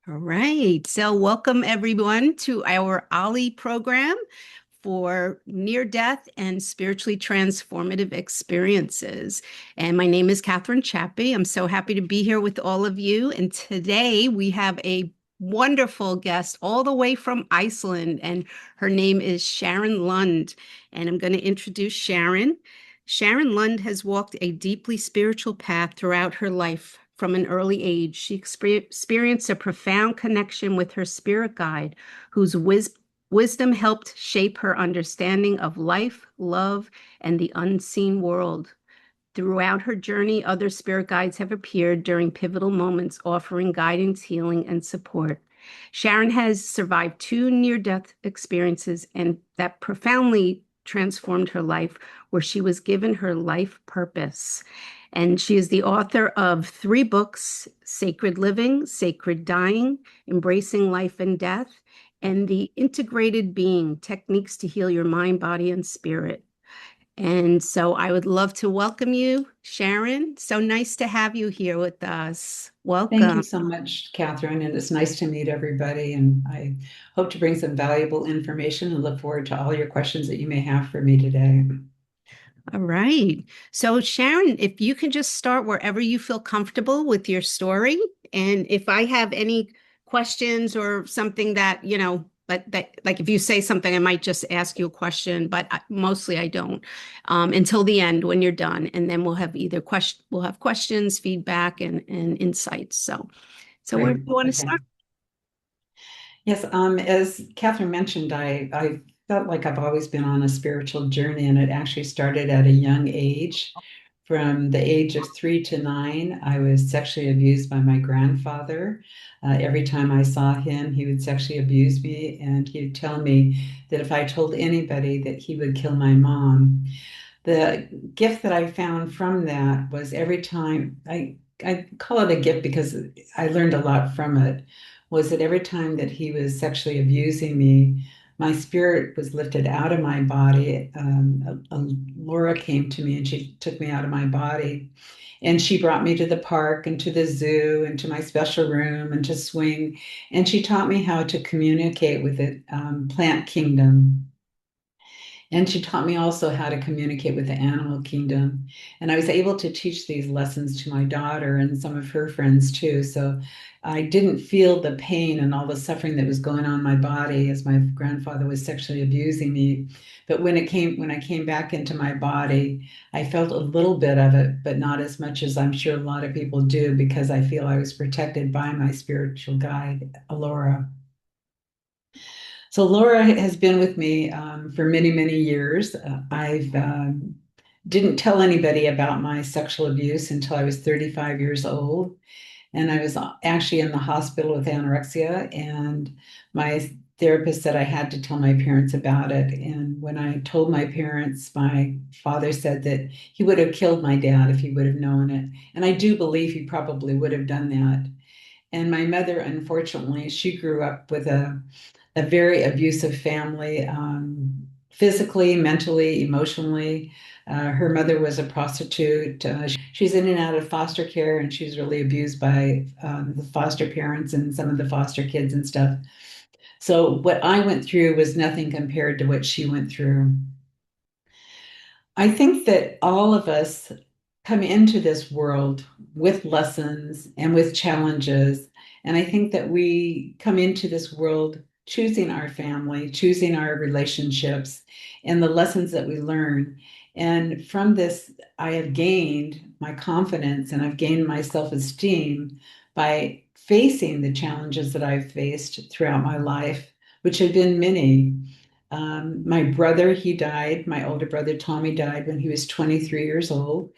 All right. So, welcome everyone to our OLLI program for near death and spiritually transformative experiences. And my name is Catherine Chappie. I'm so happy to be here with all of you. And today we have a wonderful guest all the way from Iceland, and her name is Sharon Lund. And I'm going to introduce Sharon. Sharon Lund has walked a deeply spiritual path throughout her life. From an early age, she experienced a profound connection with her spirit guide, whose wisdom helped shape her understanding of life, love, and the unseen world. Throughout her journey, other spirit guides have appeared during pivotal moments, offering guidance, healing, and support. Sharon has survived two near-death experiences and that profoundly transformed her life, where she was given her life purpose. And she is the author of three books: Sacred Living, Sacred Dying, Embracing Life and Death, and The Integrated Being: Techniques to Heal Your Mind, Body, and Spirit. And so I would love to welcome you, Sharon. So nice to have you here with us. Thank you Welcome. so much, Catherine, and it's nice to meet everybody. And I hope to bring some valuable information and look forward to all your questions that you may have for me today. All right. So, Sharon, if you can just start wherever you feel comfortable with your story. And if I have any questions or something that, like if you say something, I might just ask you a question, but mostly I don't until the end when you're done. And then we'll have questions, feedback, and insights. So where do Great. you want to Okay. start? Yes, as Catherine mentioned, I felt like I've always been on a spiritual journey, and it actually started at a young age. From the age of 3 to 9, I was sexually abused by my grandfather. Every time I saw him, he would sexually abuse me, and he would tell me that if I told anybody that he would kill my mom. The gift that I found from that was every time I call it a gift because I learned a lot from it, was that every time that he was sexually abusing me, my spirit was lifted out of my body. Laura came to me and she took me out of my body. And she brought me to the park and to the zoo and to my special room and to swing. And she taught me how to communicate with the plant kingdom. And she taught me also how to communicate with the animal kingdom. And I was able to teach these lessons to my daughter and some of her friends too. So I didn't feel the pain and all the suffering that was going on in my body as my grandfather was sexually abusing me. But when I came back into my body, I felt a little bit of it, but not as much as I'm sure a lot of people do, because I feel I was protected by my spiritual guide, Alora. So Laura has been with me for many, many years. I've didn't tell anybody about my sexual abuse until I was 35 years old, and I was actually in the hospital with anorexia. And my therapist said I had to tell my parents about it. And when I told my parents, my father said that he would have killed my dad if he would have known it. And I do believe he probably would have done that. And my mother, unfortunately, she grew up with a very abusive family, physically, mentally, emotionally. Her mother was a prostitute. She's in and out of foster care, and she's really abused by the foster parents and some of the foster kids and stuff. So, what I went through was nothing compared to what she went through. I think that all of us come into this world with lessons and with challenges. And I think that we come into this world choosing our family, choosing our relationships, and the lessons that we learn. And from this, I have gained my confidence and I've gained my self esteem by facing the challenges that I've faced throughout my life, which have been many. My brother, he died. My older brother, Tommy, died when he was 23 years old,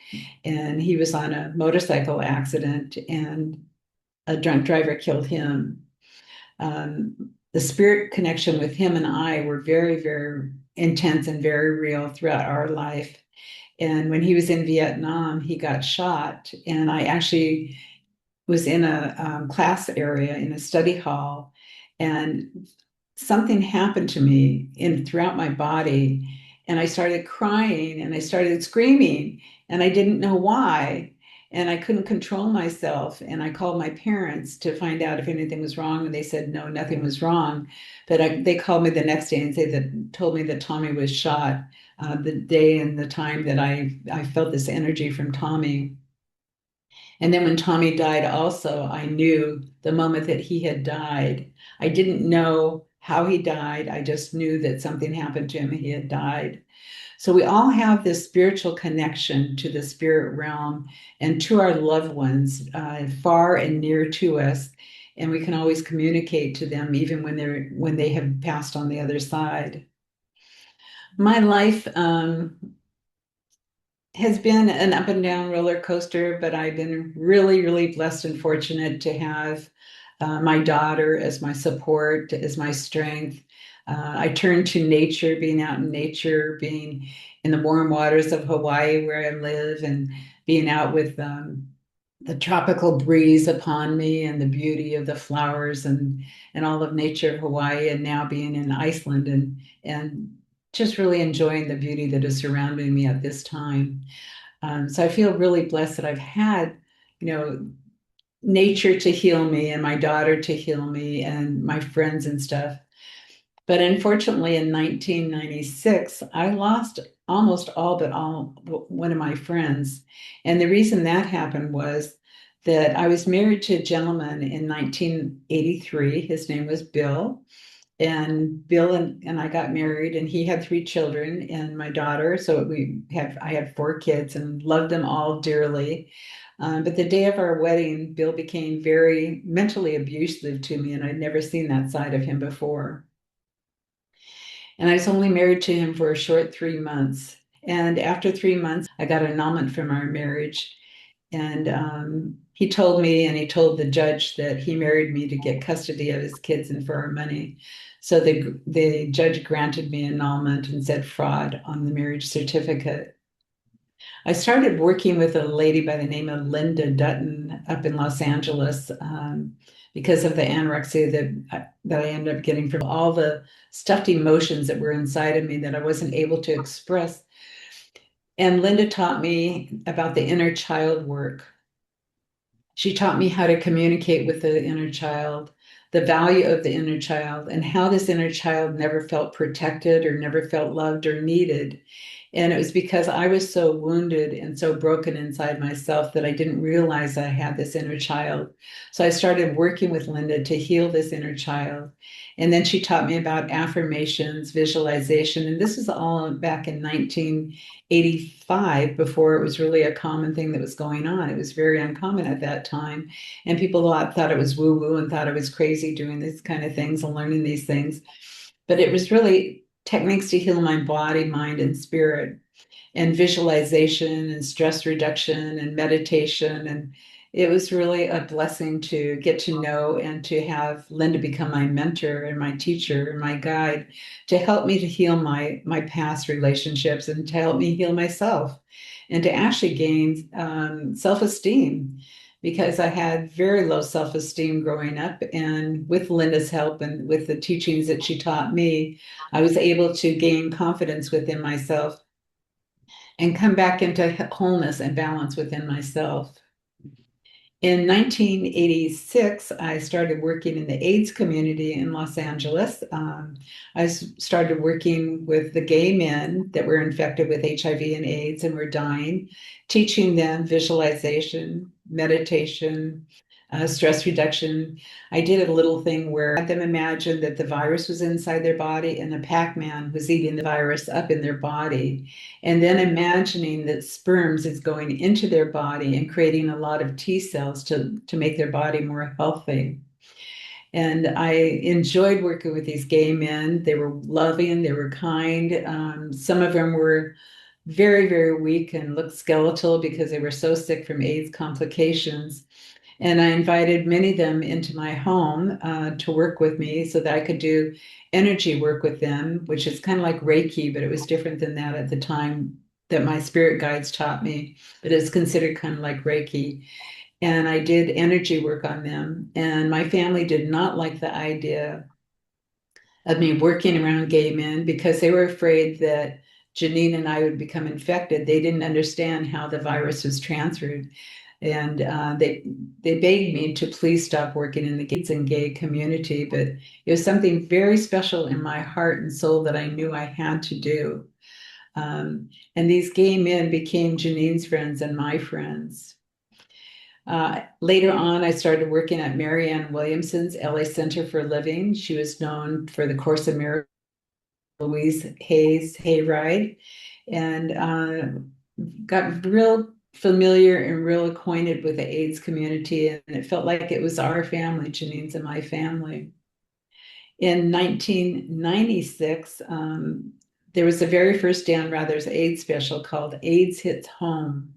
and he was on a motorcycle accident, and a drunk driver killed him. The spirit connection with him and I were very, very intense and very real throughout our life. And when he was in Vietnam, he got shot, and I actually was in a class area in a study hall, and something happened to me in throughout my body, and I started crying and I started screaming, and I didn't know why. and I couldn't control myself. And I called my parents to find out if anything was wrong, and they said no, nothing was wrong. But they called me the next day and told me that Tommy was shot the day and the time that I felt this energy from Tommy. And then when Tommy died, also, I knew the moment that he had died. I didn't know how he died. I just knew that something happened to him. He had died. So we all have this spiritual connection to the spirit realm and to our loved ones, far and near to us. And we can always communicate to them even when they have passed on the other side. My life has been an up and down roller coaster, but I've been really, really blessed and fortunate to have my daughter as my support, as my strength. I turn to nature, being out in nature, being in the warm waters of Hawaii where I live, and being out with the tropical breeze upon me and the beauty of the flowers and all of nature of Hawaii, and now being in Iceland and just really enjoying the beauty that is surrounding me at this time. So I feel really blessed that I've had, you know, nature to heal me and my daughter to heal me and my friends and stuff. But unfortunately, in 1996, I lost almost all but all one of my friends. And the reason that happened was that I was married to a gentleman in 1983. His name was Bill. And Bill and I got married, and he had three children and my daughter. So I had four kids and loved them all dearly. But the day of our wedding, Bill became very mentally abusive to me, and I'd never seen that side of him before. And I was only married to him for a short 3 months. And after 3 months, I got an annulment from our marriage. And he told me, and he told the judge that he married me to get custody of his kids and for our money. So the judge granted me annulment and said fraud on the marriage certificate. I started working with a lady by the name of Linda Dutton up in Los Angeles because of the anorexia that I ended up getting from all the stuffed emotions that were inside of me that I wasn't able to express. And Linda taught me about the inner child work. She taught me how to communicate with the inner child, the value of the inner child, and how this inner child never felt protected or never felt loved or needed. And it was because I was so wounded and so broken inside myself that I didn't realize I had this inner child. So I started working with Linda to heal this inner child. And then she taught me about affirmations, visualization. And this is all back in 1985, before it was really a common thing that was going on. It was very uncommon at that time. And people thought it was woo woo and thought I was crazy doing these kind of things and learning these things. But it was really techniques to heal my body, mind, and spirit, and visualization and stress reduction and meditation. And it was really a blessing to get to know and to have Linda become my mentor and my teacher and my guide to help me to heal my past relationships and to help me heal myself and to actually gain self-esteem because I had very low self-esteem growing up. And with Linda's help and with the teachings that she taught me, I was able to gain confidence within myself and come back into wholeness and balance within myself. In 1986, I started working in the AIDS community in Los Angeles. Started working with the gay men that were infected with HIV and AIDS and were dying, teaching them visualization, meditation, stress reduction. I did a little thing where I had them imagine that the virus was inside their body and the Pac-Man was eating the virus up in their body. And then imagining that sperms is going into their body and creating a lot of T cells to make their body more healthy. And I enjoyed working with these gay men. They were loving, they were kind. Some of them were very, very weak and looked skeletal because they were so sick from AIDS complications. And I invited many of them into my home to work with me so that I could do energy work with them, which is kind of like Reiki, but it was different than that at the time that my spirit guides taught me. But it's considered kind of like Reiki. And I did energy work on them. And my family did not like the idea of me working around gay men because they were afraid that Janine and I would become infected. They didn't understand how the virus was transferred. And they begged me to please stop working in the gays and gay community, but it was something very special in my heart and soul that I knew I had to do. And these gay men became Janine's friends and my friends. Later on, I started working at Marianne Williamson's LA Center for Living. She was known for the Course in Miracles, Louise Hayes Hayride, and got real familiar and real acquainted with the AIDS community. And it felt like it was our family, Janine's and my family. In 1996, there was the very first Dan Rather's AIDS special called AIDS Hits Home.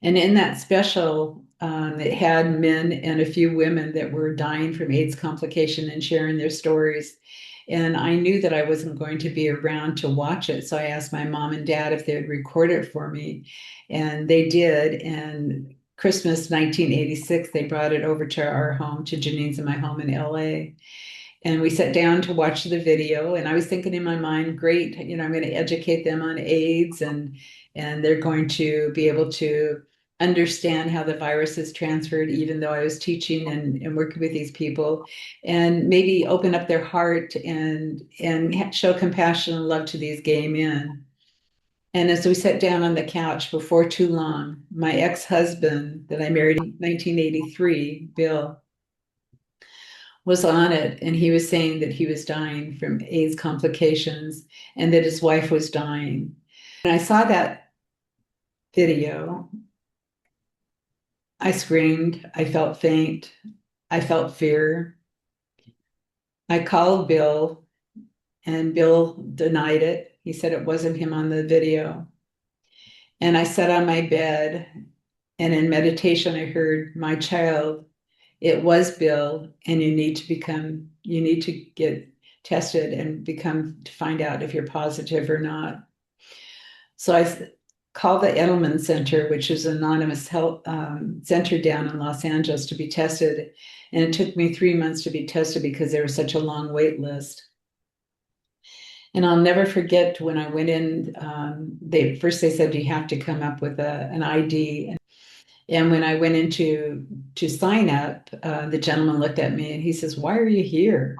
And in that special, it had men and a few women that were dying from AIDS complication and sharing their stories. And I knew that I wasn't going to be around to watch it. So I asked my mom and dad if they would record it for me. And they did. And Christmas 1986, they brought it over to our home, to Janine's and my home in LA. And we sat down to watch the video, and I was thinking in my mind, great, I'm going to educate them on AIDS, and they're going to be able to understand how the virus is transferred, even though I was teaching and working with these people, and maybe open up their heart and show compassion and love to these gay men. And as we sat down on the couch before too long, my ex-husband that I married in 1983, Bill, was on it, and he was saying that he was dying from AIDS complications and that his wife was dying. When I saw that video, I screamed, I felt faint, I felt fear. I called Bill, and Bill denied it. He said it wasn't him on the video. And I sat on my bed, and in meditation, I heard, my child, it was Bill, and you need to get tested and to find out if you're positive or not. So I called the Edelman Center, which is an anonymous health center down in Los Angeles, to be tested. And it took me 3 months to be tested because there was such a long wait list. And I'll never forget when I went in, they said you have to come up with an ID. And when I went in to sign up, the gentleman looked at me and he says, "Why are you here?"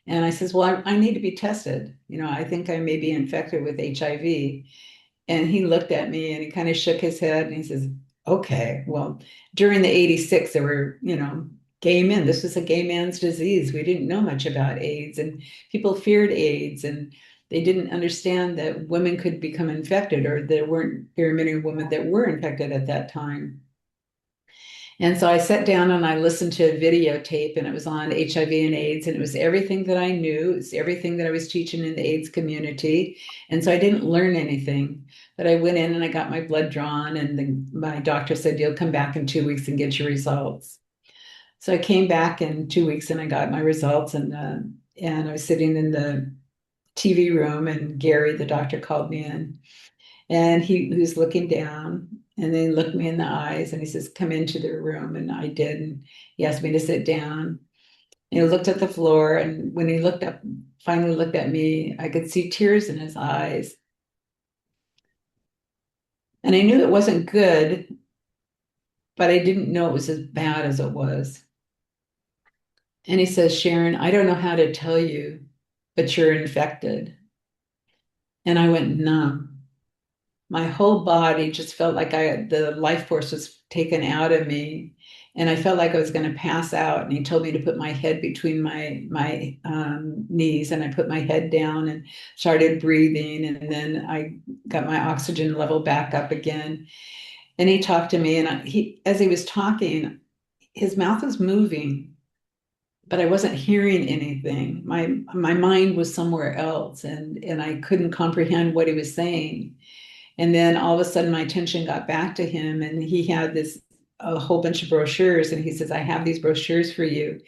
And I says, "Well, I need to be tested. I think I may be infected with HIV." And he looked at me and he kind of shook his head and he says, "Okay, well, during the 86, there were, gay men. This was a gay man's disease. We didn't know much about AIDS, and people feared AIDS, and they didn't understand that women could become infected, or there weren't very many women that were infected at that time." And so I sat down and I listened to a videotape, and it was on HIV and AIDS, and it was everything that I knew. It's everything that I was teaching in the AIDS community. And so I didn't learn anything, but I went in and I got my blood drawn, and my doctor said, "You'll come back in 2 weeks and get your results." So I came back in 2 weeks and I got my results, and I was sitting in the TV room, and Gary, the doctor, called me in. And he was looking down, and then he looked me in the eyes and he says, "Come into the room." And I did. And he asked me to sit down. And he looked at the floor. And when he finally looked at me, I could see tears in his eyes. And I knew it wasn't good, but I didn't know it was as bad as it was. And he says, "Sharon, I don't know how to tell you, but you're infected." And I went numb. My whole body just felt like the life force was taken out of me, and I felt like I was going to pass out. And he told me to put my head between my knees, and I put my head down and started breathing, and then I got my oxygen level back up again. And he talked to me, and as he was talking, his mouth was moving, but I wasn't hearing anything. My mind was somewhere else, and I couldn't comprehend what he was saying. And then all of a sudden, my attention got back to him, and he had a whole bunch of brochures, and he says, "I have these brochures for you.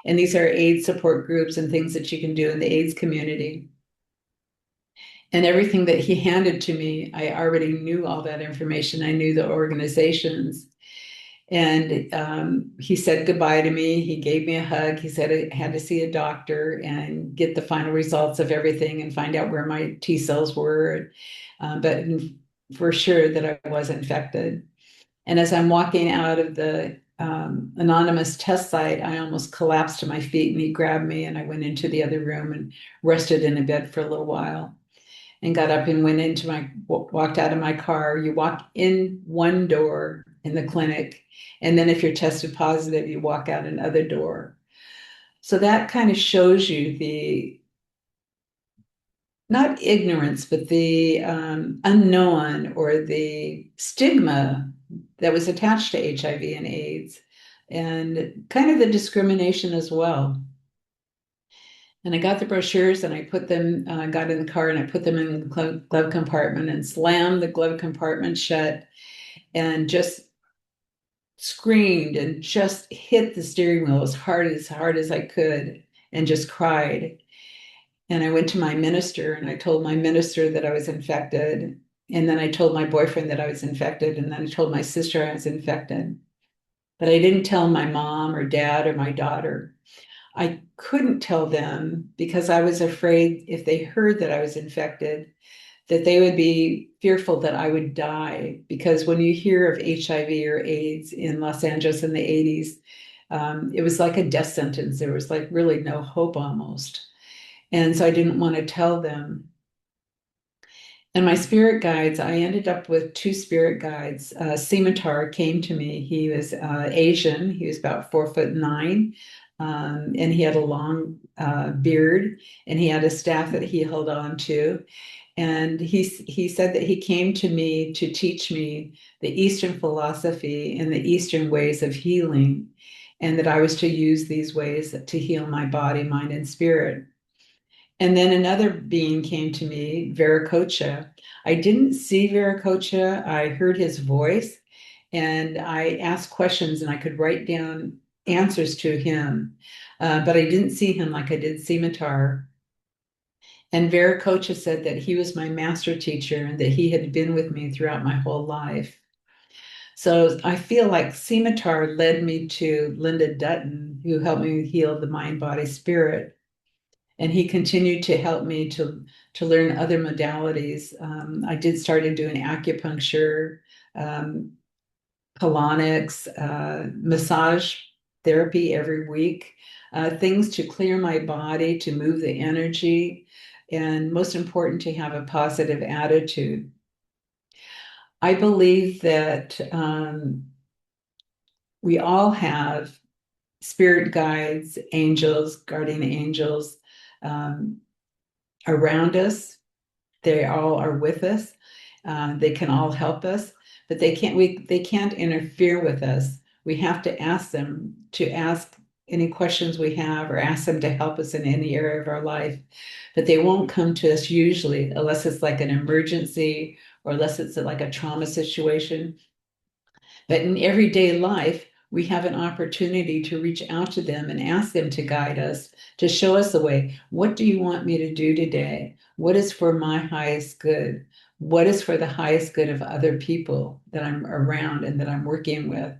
And these are AIDS support groups and things that you can do in the AIDS community." And everything that he handed to me, I already knew all that information. I knew the organizations. And he said goodbye to me. He gave me a hug. He said I had to see a doctor and get the final results of everything and find out where my T cells were. But for sure that I was infected. And as I'm walking out of the anonymous test site, I almost collapsed to my feet, and he grabbed me, and I went into the other room and rested in a bed for a little while and got up and went into my walked out of my car. You walk in one door in the clinic, and then if you're tested positive, you walk out another door. So that kind of shows you the not ignorance, but the unknown or the stigma that was attached to HIV and AIDS, and kind of the discrimination as well. And I got the brochures and I put them, got in the car and I put them in the glove compartment and slammed the glove compartment shut and just screamed and just hit the steering wheel as hard as I could and just cried. And I went to my minister and I told my minister that I was infected. And then I told my boyfriend that I was infected. And then I told my sister I was infected. But I didn't tell my mom or dad or my daughter. I couldn't tell them because I was afraid if they heard that I was infected, that they would be fearful that I would die. Because when you hear of HIV or AIDS in Los Angeles in the 80s, it was like a death sentence. There was like really no hope almost. And so I didn't want to tell them. And my spirit guides, I ended up with two spirit guides. Scimitar came to me. He was Asian. He was about 4'9", and he had a long beard, and he had a staff that he held on to. And he said that he came to me to teach me the Eastern philosophy and the Eastern ways of healing, and that I was to use these ways to heal my body, mind, and spirit. And then another being came to me, Veracocha. I didn't see Veracocha. I heard his voice and I asked questions and I could write down answers to him. But I didn't see him like I did Scimitar. And Veracocha said that he was my master teacher and that he had been with me throughout my whole life. So I feel like Scimitar led me to Linda Dutton, who helped me heal the mind, body, spirit. And he continued to help me to learn other modalities. I did started doing acupuncture, um, colonics, massage therapy every week, things to clear my body, to move the energy, and most important, to have a positive attitude. I believe that we all have spirit guides, angels, guardian angels um, around us. They all are with us. They can all help us, but they can't interfere with us. We have to ask them to ask any questions we have or ask them to help us in any area of our life. But they won't come to us usually unless it's like an emergency or unless it's like a trauma situation. But in everyday life, we have an opportunity to reach out to them and ask them to guide us, to show us the way. What do you want me to do today? What is for my highest good? What is for the highest good of other people that I'm around and that I'm working with?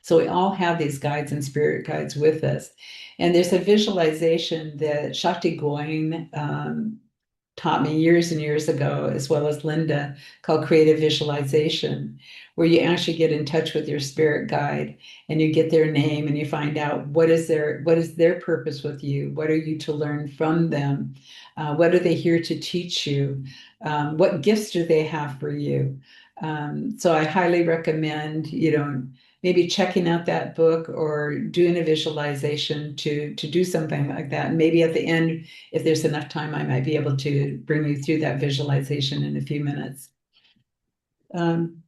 So we all have these guides and spirit guides with us. And there's a visualization that Shakti Goin taught me years and years ago, as well as Linda, called creative visualization, where you actually get in touch with your spirit guide and you get their name and you find out what is their purpose with you, what are you to learn from them, what are they here to teach you, what gifts do they have for you. So I highly recommend, maybe checking out that book or doing a visualization to do something like that. And maybe at the end, if there's enough time, I might be able to bring you through that visualization in a few minutes. In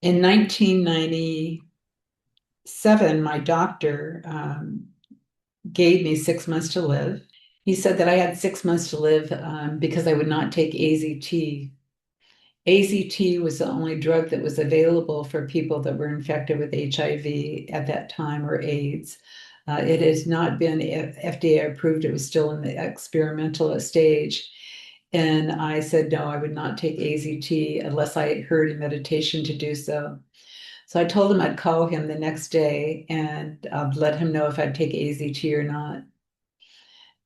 1997, my doctor gave me 6 months to live. He said that I had 6 months to live because I would not take AZT. AZT was the only drug that was available for people that were infected with HIV at that time or AIDS. It has not been FDA approved. It was still in the experimental stage. And I said, no, I would not take AZT unless I heard in meditation to do so. So I told him I'd call him the next day and let him know if I'd take AZT or not.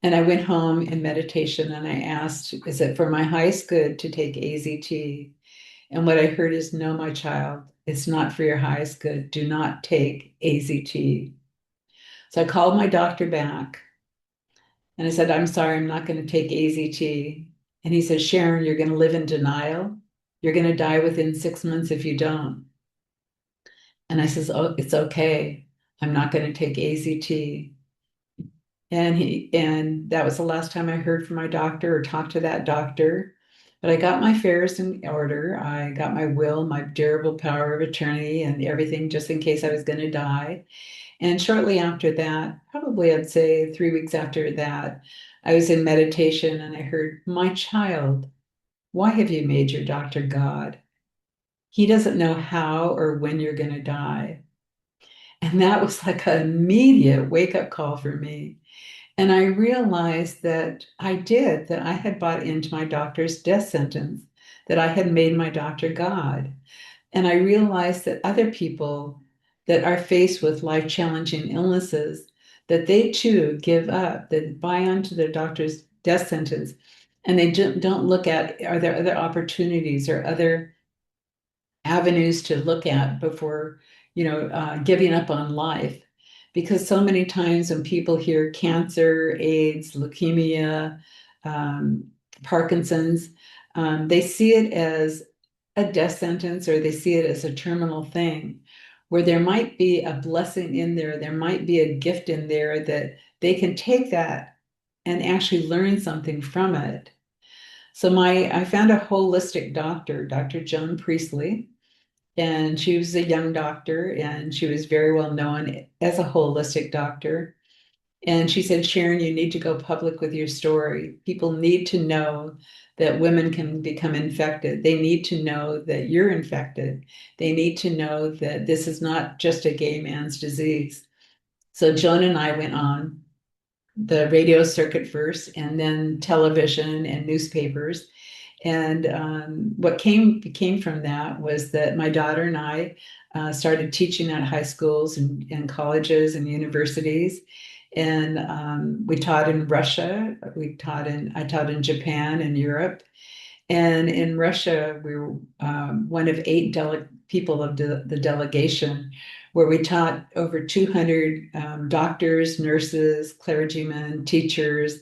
And I went home in meditation and I asked, is it for my highest good to take AZT? And what I heard is, no, my child, it's not for your highest good. Do not take AZT. So I called my doctor back and I said, I'm sorry, I'm not going to take AZT. And he said, Sharon, you're going to live in denial. You're going to die within 6 months if you don't. And I says, oh, it's okay. I'm not going to take AZT. And that was the last time I heard from my doctor or talked to that doctor. But I got my affairs in order. I got my will, my durable power of attorney, and everything just in case I was going to die. And shortly after that, probably I'd say 3 weeks after that, I was in meditation and I heard, my child, why have you made your doctor God? He doesn't know how or when you're going to die. And that was like an immediate wake up call for me. And I realized that that I had bought into my doctor's death sentence, that I had made my doctor God. And I realized that other people that are faced with life-challenging illnesses, that they too give up, that buy onto their doctor's death sentence, and they don't look at, are there other opportunities or other avenues to look at before, giving up on life. Because so many times when people hear cancer, AIDS, leukemia, um, Parkinson's, they see it as a death sentence or they see it as a terminal thing, where there might be a blessing in there, there might be a gift in there that they can take that and actually learn something from it. So I found a holistic doctor, Dr. Joan Priestley, and she was a young doctor and she was very well known as a holistic doctor. And she said, Sharon, you need to go public with your story. People need to know that women can become infected. They need to know that you're infected. They need to know that this is not just a gay man's disease. So Joan and I went on the radio circuit first and then television and newspapers. And what came from that was that my daughter and I started teaching at high schools and colleges and universities. And we taught in Russia. I taught in Japan and Europe. And in Russia, we were one of eight people of the delegation, where we taught over 200 doctors, nurses, clergymen, teachers,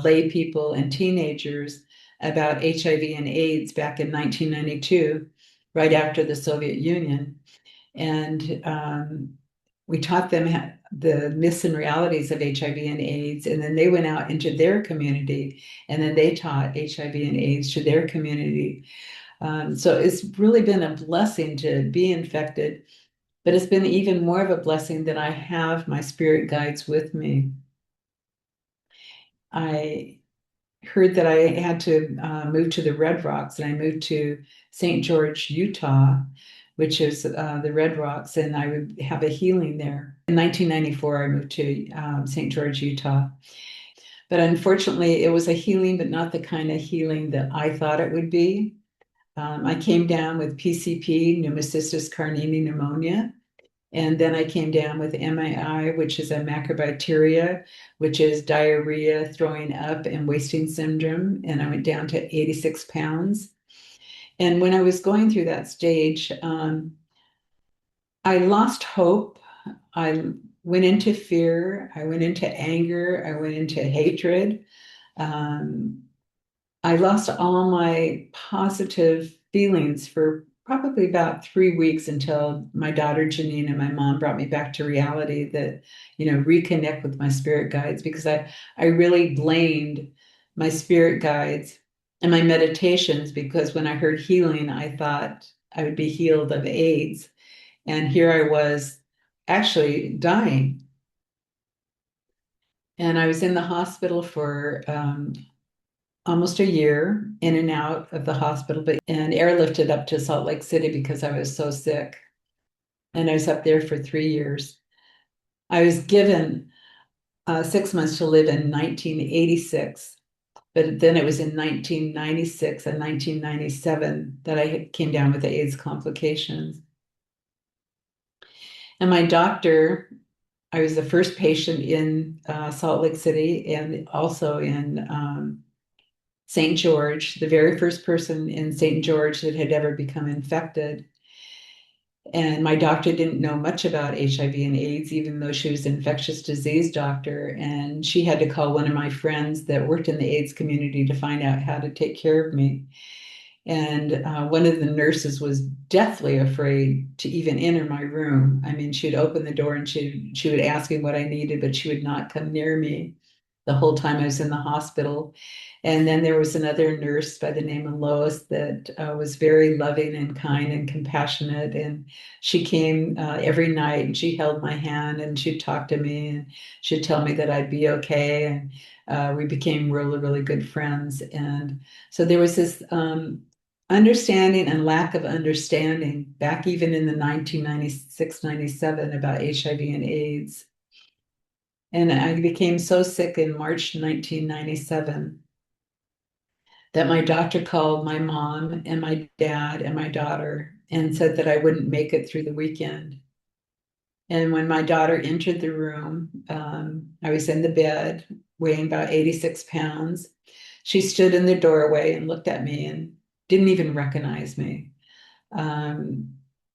lay people, and teenagers about HIV and AIDS back in 1992, right after the Soviet Union. And we taught them the myths and realities of HIV and AIDS, and then they went out into their community, and then they taught HIV and AIDS to their community. So it's really been a blessing to be infected, but it's been even more of a blessing that I have my spirit guides with me. I heard that I had to move to the Red Rocks, and I moved to St. George, Utah, which is the Red Rocks, and I would have a healing there. In 1994, I moved to St. George, Utah. But unfortunately, it was a healing, but not the kind of healing that I thought it would be. I came down with PCP, pneumocystis carinii pneumonia, and then I came down with MAI, which is a macrobacteria, which is diarrhea, throwing up, and wasting syndrome. And I went down to 86 pounds. And when I was going through that stage, I lost hope. I went into fear. I went into anger. I went into hatred. Um, I lost all my positive feelings for probably about 3 weeks until my daughter Janine and my mom brought me back to reality that, reconnect with my spirit guides, because I really blamed my spirit guides and my meditations, because when I heard healing, I thought I would be healed of AIDS. And here I was actually dying. And I was in the hospital for almost a year, in and out of the hospital, but and airlifted up to Salt Lake City because I was so sick. And I was up there for 3 years. I was given 6 months to live in 1986, but then it was in 1996 and 1997 that I came down with the AIDS complications. And my doctor, I was the first patient in Salt Lake City and also in St. George, the very first person in St. George that had ever become infected. And my doctor didn't know much about HIV and AIDS, even though she was an infectious disease doctor. And she had to call one of my friends that worked in the AIDS community to find out how to take care of me. And one of the nurses was deathly afraid to even enter my room. I mean, she'd open the door and she would ask me what I needed, but she would not come near me the whole time I was in the hospital. And then there was another nurse by the name of Lois that was very loving and kind and compassionate. And she came every night and she held my hand and she'd talk to me and she'd tell me that I'd be okay. And we became really, really good friends. And so there was this understanding and lack of understanding back even in the 1996, 97 about HIV and AIDS. And I became so sick in March 1997 that my doctor called my mom and my dad and my daughter and said that I wouldn't make it through the weekend. And when my daughter entered the room, I was in the bed weighing about 86 pounds. She stood in the doorway and looked at me and didn't even recognize me. Um,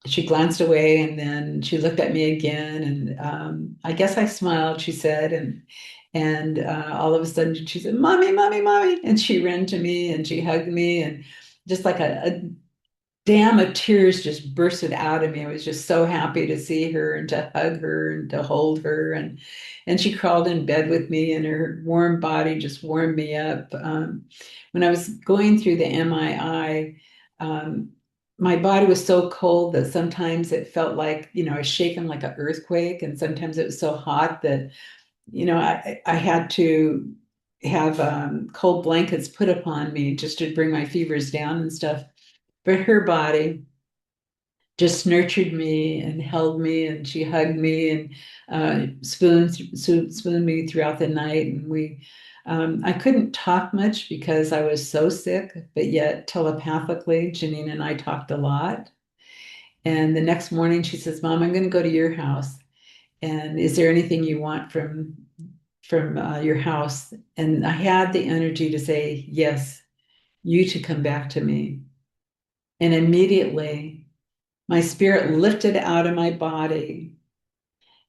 she glanced away and then she looked at me again. And I guess I smiled, she said. And all of a sudden she said, "Mommy, mommy, mommy." And she ran to me and she hugged me. And just like a dam of tears just bursted out of me. I was just so happy to see her and to hug her and to hold her. And she crawled in bed with me, and her warm body just warmed me up. When I was going through the MII, my body was so cold that sometimes it felt like, I was shaking like an earthquake. And sometimes it was so hot that, I had to have cold blankets put upon me just to bring my fevers down and stuff. But her body just nurtured me and held me, and she hugged me and spooned me throughout the night. And I couldn't talk much because I was so sick, but yet telepathically, Janine and I talked a lot. And the next morning, she says, "Mom, I'm going to go to your house. And is there anything you want from your house?" And I had the energy to say, "Yes, you to come back to me." And immediately, my spirit lifted out of my body,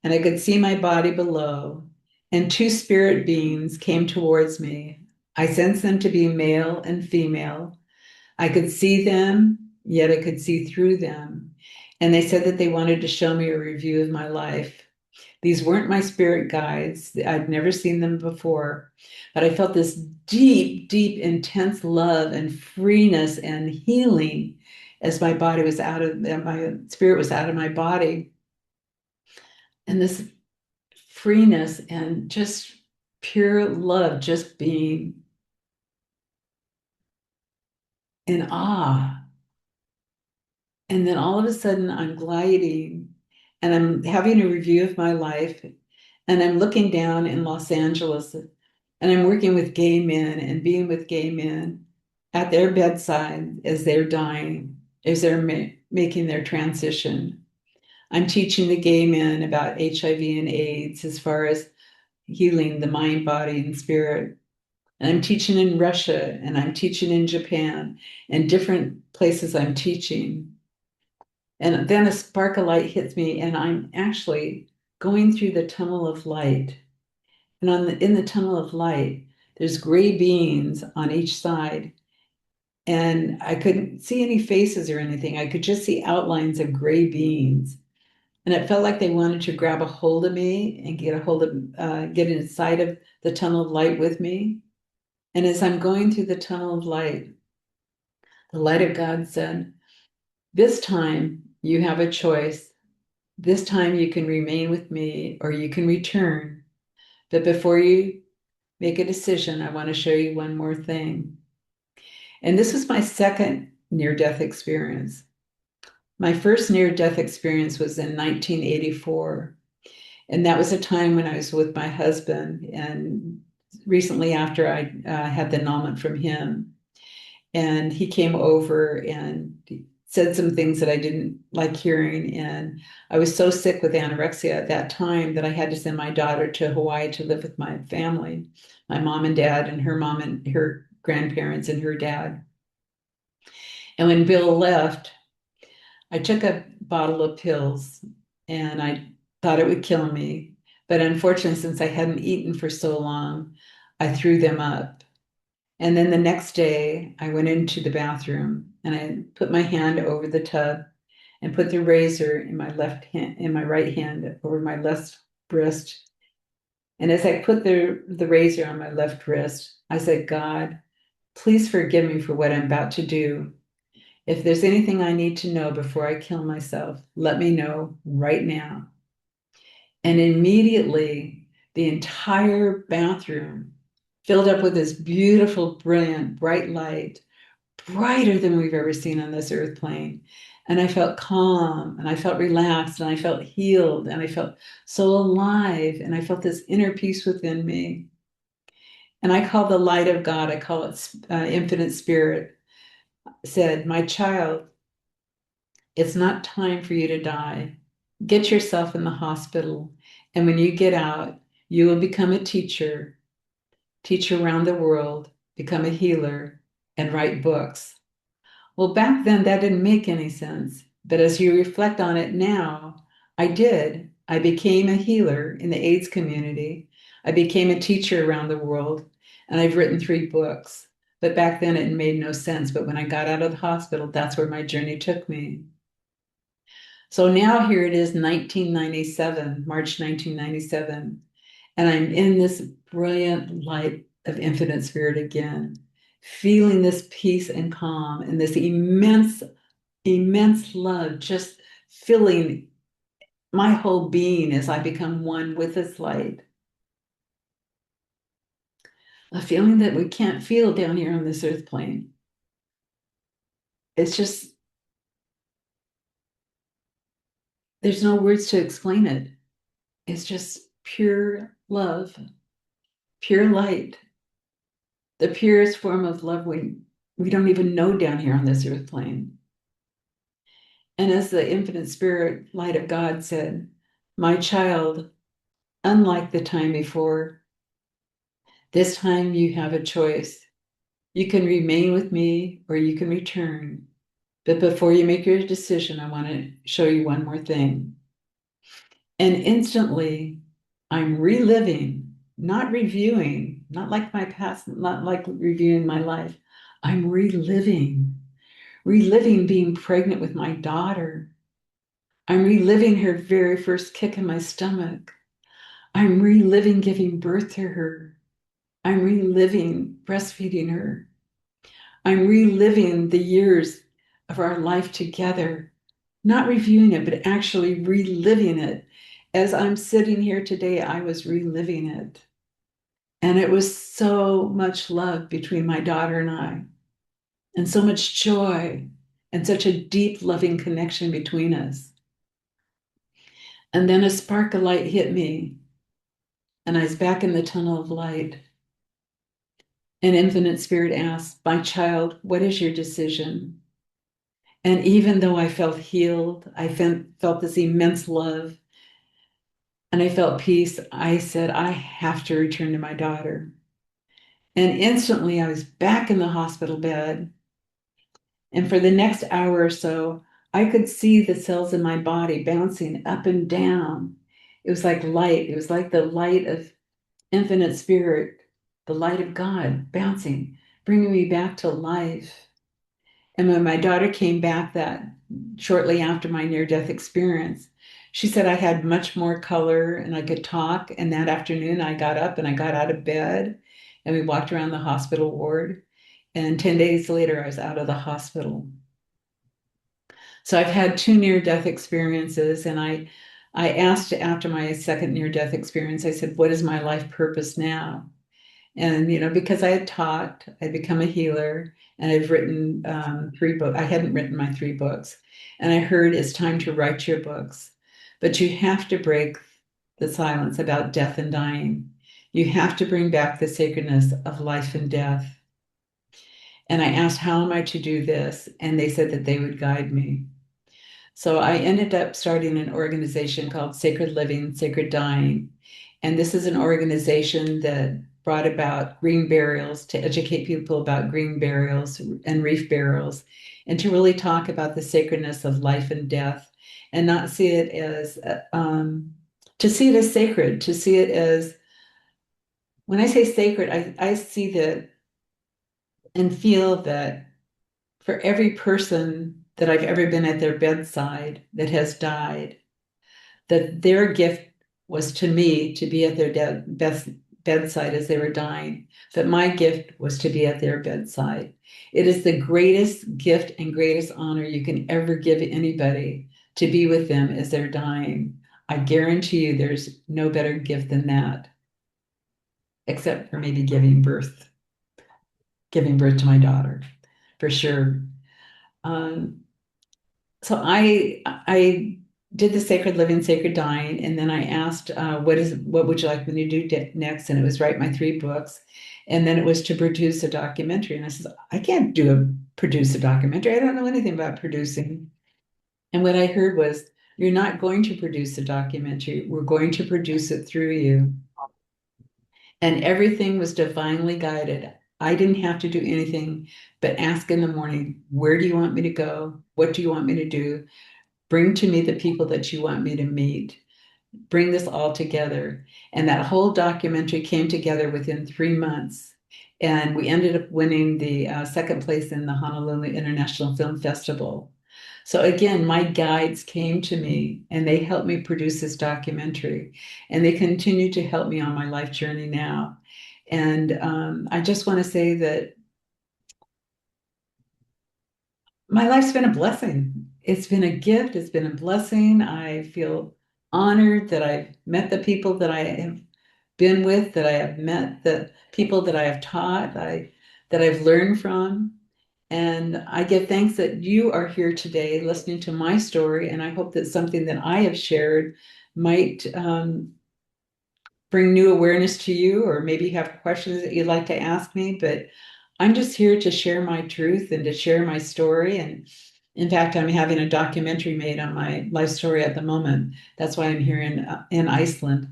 and I could see my body below, and two spirit beings came towards me. I sensed them to be male and female. I could see them, yet I could see through them. And they said that they wanted to show me a review of my life. These weren't my spirit guides. I'd never seen them before, but I felt this deep, deep, intense love and freeness and healing as my spirit was out of my body. And this freeness and just pure love, just being in awe. And then all of a sudden, I'm gliding and I'm having a review of my life. And I'm looking down in Los Angeles and I'm working with gay men and being with gay men at their bedside as they're dying, as they're making their transition. I'm teaching the gay men about HIV and AIDS as far as healing the mind, body, and spirit. And I'm teaching in Russia and I'm teaching in Japan and different places I'm teaching. And then a spark of light hits me, and I'm actually going through the tunnel of light. And in the tunnel of light, there's gray beings on each side. And I couldn't see any faces or anything. I could just see outlines of gray beings. And it felt like they wanted to grab a hold of me and get inside of the tunnel of light with me. And as I'm going through the tunnel of light, the light of God said, "This time you have a choice. This time you can remain with me or you can return. But before you make a decision, I want to show you one more thing." And this was my second near death experience. My first near death experience was in 1984. And that was a time when I was with my husband, and recently after I had the annulment from him. And he came over and said some things that I didn't like hearing. And I was so sick with anorexia at that time that I had to send my daughter to Hawaii to live with my family, my mom and dad, and her mom and her grandparents and her dad. And when Bill left, I took a bottle of pills and I thought it would kill me. But unfortunately, since I hadn't eaten for so long, I threw them up. And then the next day, I went into the bathroom and I put my hand over the tub and put the razor in my left hand, in my right hand over my left wrist. And as I put the razor on my left wrist, I said, God, please forgive me for what I'm about to do. If there's anything I need to know before I kill myself, let me know right now. And immediately, the entire bathroom filled up with this beautiful, brilliant, bright light, brighter than we've ever seen on this earth plane. And I felt calm and I felt relaxed and I felt healed and I felt so alive and I felt this inner peace within me. And I call the light of God, I call it infinite spirit, said, my child, it's not time for you to die. Get yourself in the hospital. And when you get out, you will become a teacher, teach around the world, become a healer, and write books. Well, back then that didn't make any sense. But as you reflect on it now, I did. I became a healer in the AIDS community. I became a teacher around the world, and I've written 3 books. But back then it made no sense. But when I got out of the hospital, that's where my journey took me. So now here it is, 1997, March 1997, and I'm in this brilliant light of infinite spirit again, feeling this peace and calm and this immense, immense love just filling my whole being as I become one with this light. A feeling that we can't feel down here on this earth plane. It's just, there's no words to explain it. It's just pure love, pure light, the purest form of love we don't even know down here on this earth plane. And as the infinite spirit light of God said, my child, unlike the time before, this time you have a choice. You can remain with me or you can return. But before you make your decision, I want to show you one more thing. And instantly, I'm reliving, not reviewing, not like my past, not like reviewing my life. I'm reliving being pregnant with my daughter. I'm reliving her very first kick in my stomach. I'm reliving giving birth to her. I'm reliving breastfeeding her. I'm reliving the years of our life together, not reviewing it, but actually reliving it. As I'm sitting here today, I was reliving it. And it was so much love between my daughter and I, and so much joy, and such a deep, loving connection between us. And then a spark of light hit me, and I was back in the tunnel of light. And Infinite Spirit asked, my child, what is your decision? And even though I felt healed, I felt this immense love, and I felt peace, I said, I have to return to my daughter. And instantly I was back in the hospital bed. And for the next hour or so, I could see the cells in my body bouncing up and down. It was like light. It was like the light of infinite spirit, the light of God bouncing, bringing me back to life. And when my daughter came back that shortly after my near-death experience, she said I had much more color and I could talk. And that afternoon, I got up and I got out of bed and we walked around the hospital ward. And 10 days later, I was out of the hospital. So I've had 2 near-death experiences. And I asked after my second near-death experience, I said, what is my life purpose now? And, because I had taught, I'd become a healer, and I've written 3 books. I hadn't written my 3 books. And I heard it's time to write your books. But you have to break the silence about death and dying. You have to bring back the sacredness of life and death. And I asked, how am I to do this? And they said that they would guide me. So I ended up starting an organization called Sacred Living, Sacred Dying. And this is an organization that brought about green burials to educate people about green burials and reef burials, and to really talk about the sacredness of life and death, and not see it as to see it as sacred, to see it as when I say sacred, I see that and feel that for every person that I've ever been at their bedside that has died, that their gift was to me to be at their bedside as they were dying, that my gift was to be at their bedside. It is the greatest gift and greatest honor you can ever give anybody, to be with them as they're dying. I guarantee you there's no better gift than that, except for maybe giving birth to my daughter, for sure. Um, so I did the sacred living, sacred dying, and then I asked, what would you like me to do next? And it was write my 3 books, and then it was to produce a documentary. And I said, I can't produce a documentary. I don't know anything about producing. And what I heard was, you're not going to produce a documentary. We're going to produce it through you. And everything was divinely guided. I didn't have to do anything but ask in the morning, where do you want me to go? What do you want me to do? Bring to me the people that you want me to meet. Bring this all together. And that whole documentary came together within 3 months. And we ended up winning the second place in the Honolulu International Film Festival. So again, my guides came to me and they helped me produce this documentary. And they continue to help me on my life journey now. And I just want to say that my life's been a blessing. It's been a gift. It's been a blessing. I feel honored that I've met the people that I have been with, that I have met the people that I have taught, that I've learned from. And I give thanks that you are here today listening to my story. And I hope that something that I have shared might bring new awareness to you, or maybe you have questions that you'd like to ask me. But I'm just here to share my truth and to share my story. And in fact, I'm having a documentary made on my life story at the moment. That's why I'm here in Iceland.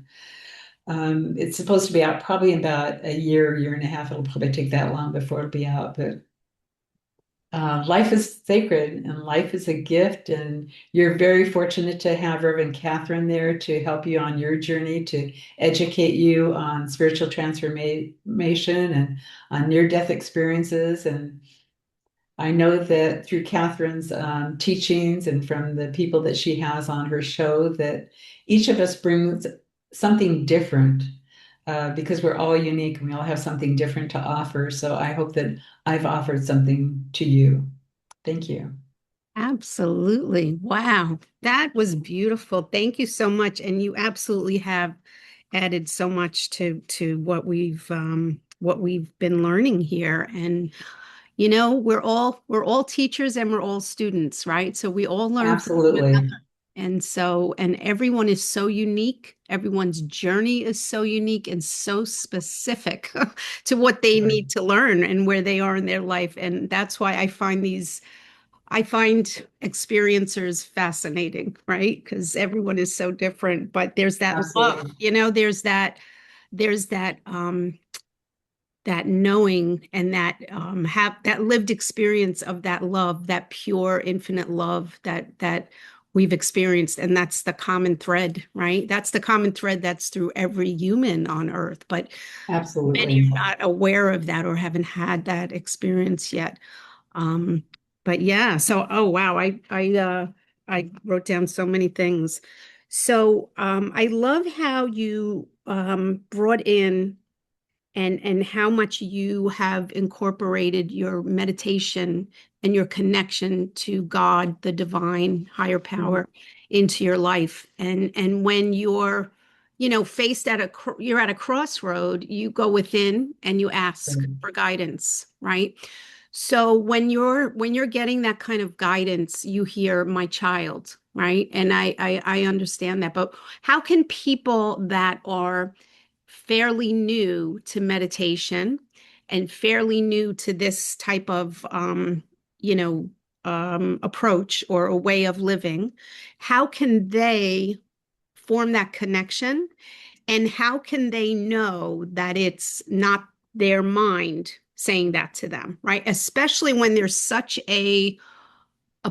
It's supposed to be out probably in about a year and a half. It'll probably take that long before it'll be out. But life is sacred and life is a gift. And you're very fortunate to have Reverend Catherine there to help you on your journey, to educate you on spiritual transformation and on near-death experiences. And I know that through Catherine's teachings and from the people that she has on her show, that each of us brings something different, because we're all unique and we all have something different to offer. So I hope that I've offered something to you. Thank you. Absolutely. Wow. That was beautiful. Thank you so much. And you absolutely have added so much to what we've been learning here. And we're all teachers and we're all students, right? So we all learn from one Absolutely. another. And so, and everyone is so unique. Everyone's journey is so unique and so specific to what they Right. need to learn and where they are in their life. And that's why I find experiencers fascinating, right? Because everyone is so different, but there's that love, Absolutely. there's that knowing and that have that lived experience of that love, that pure, infinite love that we've experienced, and that's the common thread, right? That's the common thread that's through every human on Earth, but many Absolutely. are not aware of that or haven't had that experience yet. Um, but yeah, so oh wow, I wrote down so many things. So I love how you brought in and how much you have incorporated your meditation and your connection to God, the divine higher Mhm. power, into your life. And when you're faced you're at a crossroad, you go within and you ask for guidance, right? So when you're getting that kind of guidance, you hear my child, right? And I understand that. But how can people that are fairly new to meditation and fairly new to this type of approach or a way of living, how can they form that connection And how can they know that it's not their mind saying that to them, right? Especially when there's such a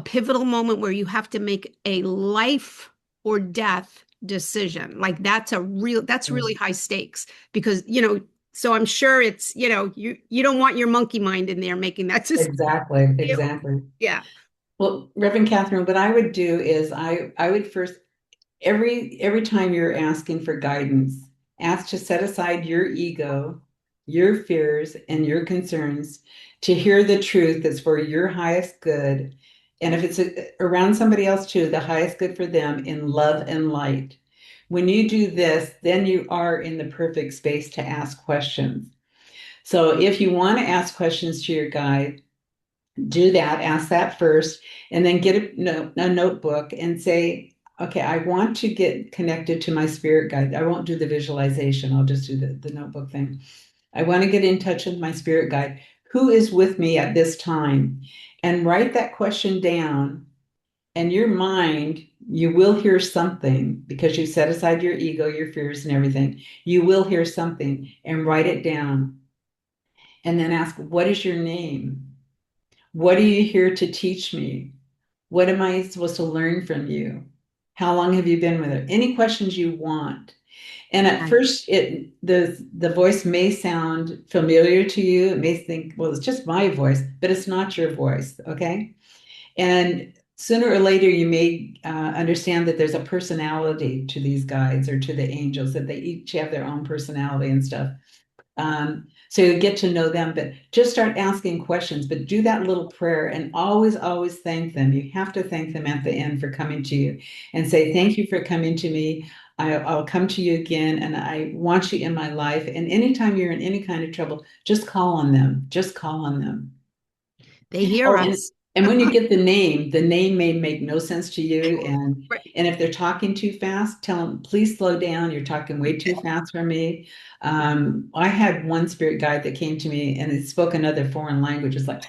pivotal moment where you have to make a life or death decision. Like that's really high stakes because, so I'm sure it's, you don't want your monkey mind in there making that decision. Exactly, exactly. Yeah. Well, Reverend Catherine, what I would do is I would first every time you're asking for guidance, ask to set aside your ego, your fears, and your concerns to hear the truth that's for your highest good. And if it's around somebody else too, the highest good for them in love and light. When you do this, then you are in the perfect space to ask questions. So if you want to ask questions to your guide, do that, ask that first, and then get a notebook and say, okay, I want to get connected to my spirit guide. I won't do the visualization, I'll just do the notebook thing. I want to get in touch with my spirit guide. Who is with me at this time? And write that question down. And your mind, you will hear something because you set aside your ego, your fears, and everything. You will hear something and write it down. And then ask, what is your name? What are you here to teach me? What am I supposed to learn from you? How long have you been with it? Any questions you want. And at Right. first the voice may sound familiar to you. It may think, well, it's just my voice, but it's not your voice, okay? And sooner or later you may understand that there's a personality to these guides or to the angels, that they each have their own personality and stuff. So you get to know them, but just start asking questions, but do that little prayer and always, always thank them. You have to thank them at the end for coming to you and say, thank you for coming to me. I'll come to you again and I want you in my life. And anytime you're in any kind of trouble, just call on them. Just call on them. They hear Oh, us. and when you get the name may make no sense to you. Right. And if they're talking too fast, tell them, please slow down. You're talking way too fast for me. I had one spirit guide that came to me and it spoke another foreign language. It's like,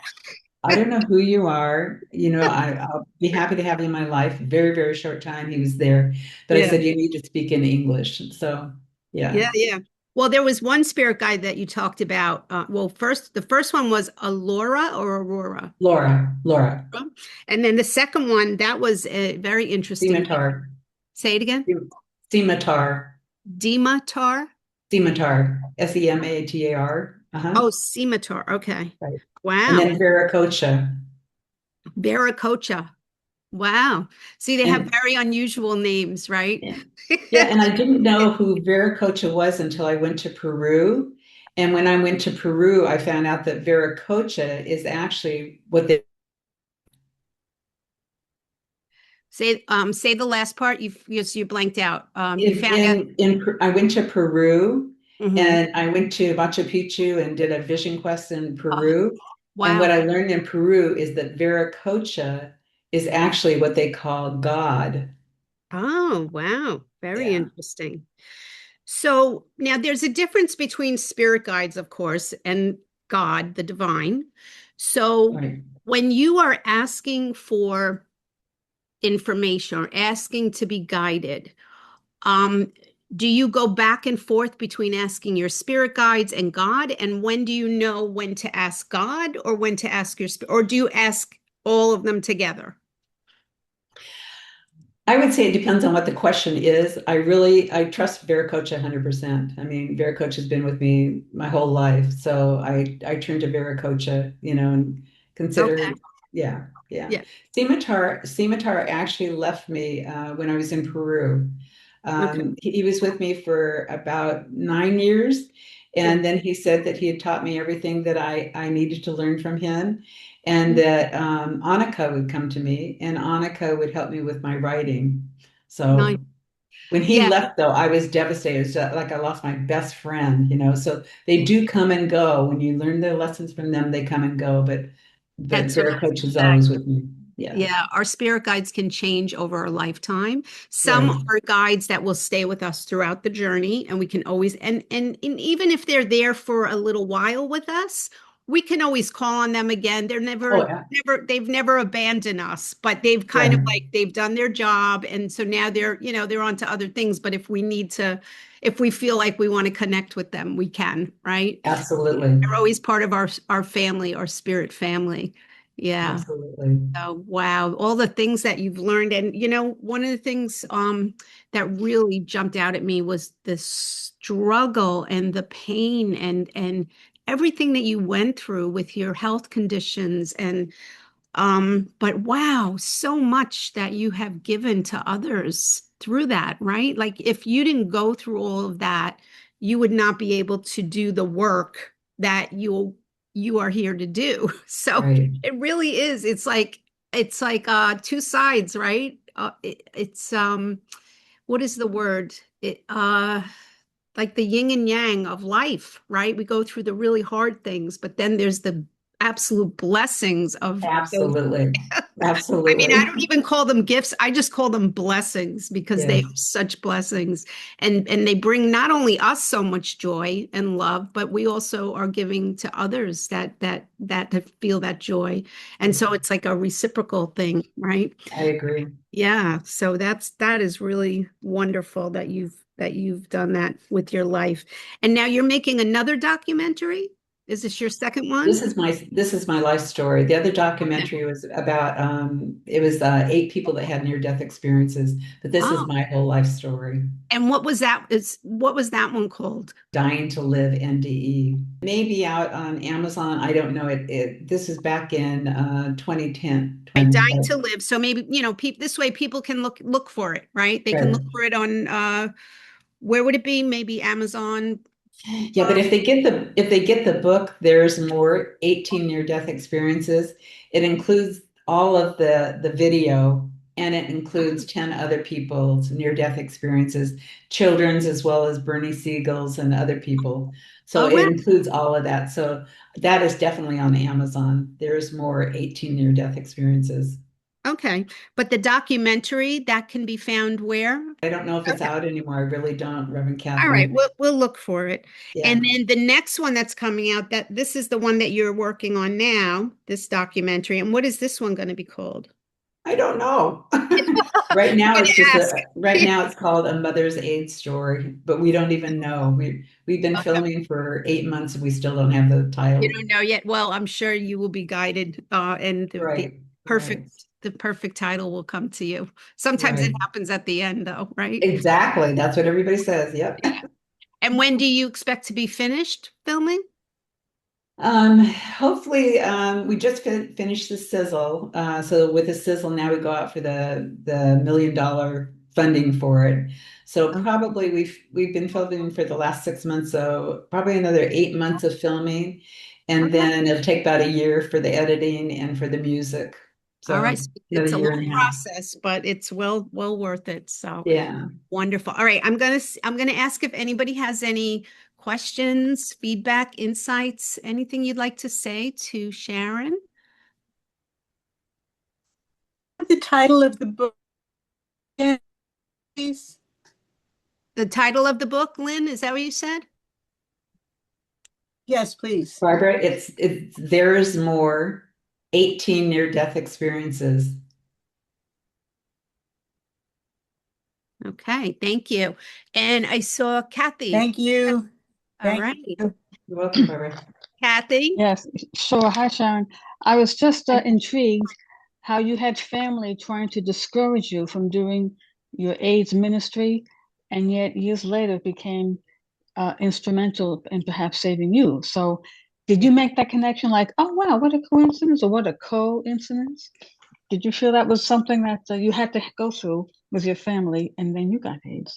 I don't know who you are. I'll be happy to have you in my life. Very, very short time he was there. But I Yeah. said, you need to speak in English. So, yeah. Yeah, yeah. Well, there was one spirit guide that you talked about. Well, the first one was Alora or Aurora. Laura, And then the second one, that was very interesting. scimitar, Say it again. scimitar, Dematar. scimitar, Sematar. Uh-huh. Oh, scimitar. Okay. Right. And Wow. then Viracocha. Viracocha. Wow. See, they have And very unusual names, right? yeah, and I didn't know who Viracocha was until I went to Peru. And when I went to Peru, I found out that Viracocha is actually what they Say the last part. You blanked out. You found out. I went to Peru Mhm. and I went to Machu Picchu and did a vision quest in Oh, Peru. And what wow. I learned in Peru is that Viracocha is actually what they call God. Oh, wow. Very Yeah, interesting. So now there's a difference between spirit guides, of course, and God, the divine. So right. when you are asking for information or asking to be guided, um, do you go back and forth between asking your spirit guides and God? And when do you know when to ask God or when to ask your spirit, or do you ask all of them together? I would say it depends on what the question is. I trust Veracocha 100%. I mean, Veracocha has been with me my whole life. So I turn to Veracocha, and Okay. consider, yeah, yeah. Yeah. Scimitar actually left me when I was in Peru. Okay. He was with me for about 9 years. Oh, And then he said that he had taught me everything that I needed to learn from him and mm, that Annika would come to me and Annika would help me with my writing. nice. So when he Yeah, left, though, I was devastated. It's like I lost my best friend. So they do come and go. When you learn the lessons from them, they come and go. But that's what I Vera was Coach going is to say. always with me. Yeah, Yeah, our spirit guides can change over a lifetime. Some right. are guides that will stay with us throughout the journey, and we can always and even if they're there for a little while with us, we can always call on them again. They're Oh, yeah. they've never abandoned us, but they've kind of Right. like they've done their job. And so now they're on to other things. But if we feel like we want to connect with them, we can, right? Absolutely. They're always part of our family, our spirit family. Yeah. Absolutely. Oh, wow. All the things that you've learned. And, one of the things that really jumped out at me was the struggle and the pain and everything that you went through with your health conditions. But wow, so much that you have given to others through that, right? Like if you didn't go through all of that, you would not be able to do the work that you are here to do. So Right. it really is. It's like two sides, right? It's what is the word? It like the yin and yang of life, right? We go through the really hard things, but then there's the absolute blessings of those. Absolutely. I mean, I Absolutely. don't even call them gifts. I just call them blessings because they are Yes, such blessings. And they bring not only us so much joy and love, but we also are giving to others that feel that joy. And so it's like a reciprocal thing, right? I agree. Yeah. So that is really wonderful that you've done that with your life. And now you're making another documentary? Is this your second one? This is my life story. The other Okay. documentary was about it was 8 people that had near death experiences, but this is Oh, my whole life story. and what was that one called? Dying to Live NDE. Maybe out on Amazon. I don't know. This is back in 2010. Right, Dying But to Live. So maybe, this way people can look for it, right? They can look sure. for it on where would it be? Maybe Amazon. Yeah, but if they get the book, there's more 18 near-death experiences. It includes all of the video, and it includes 10 other people's near-death experiences, children's as well as Bernie Siegel's and other people. So Oh, it wow. includes all of that. So that is definitely on Amazon. There's more 18 near-death experiences. Okay. But the documentary that can be found where? I don't know if it's Okay. out anymore. I really don't, Reverend All right, Catherine. we'll look for it. Yeah. And then the next one that's coming out, that this is the one that you're working on now, this documentary. And what is this one going to be called? I don't know. Right I'm now going it's to just ask. right now it's called A Mother's Aid Story, but we don't even know. We've been Okay. filming for 8 months and we still don't have the You title. don't know yet. Well, I'm sure you will be guided, and the Right, right, perfect title will come to you. Sometimes it right. happens at the end, though, right? Exactly. That's what everybody says. Yep. Yeah. And when do you expect to be finished filming? Hopefully, we just finished the sizzle. So with the sizzle, now we go out for the $1 million funding for it. So Oh, probably we've been filming for the last 6 months, so probably another 8 months of filming, and okay. then it'll take about a year for the editing and for the music. All right. So So another it's a year long and a half. process, but it's well worth it. So Yeah. wonderful. All right. I'm gonna ask if anybody has any questions, feedback, insights, anything you'd like to say to Sharon. The title of the book, again, please? The title of the book, Lynn, is that what you said? Yes, please. Barbara, it's there's more 18 near-death experiences. Okay, thank you. And I saw Kathy. Thank you. All Thank right. you. You're welcome, Barbara. Kathy. Yes, sure. Hi, Sharon. I was just intrigued how you had family trying to discourage you from doing your AIDS ministry, and yet years later it became instrumental in perhaps saving you. So, did you make that connection like, oh, wow, what a coincidence, or what a coincidence? Did you feel that was something that you had to go through with your family, and then you got AIDS?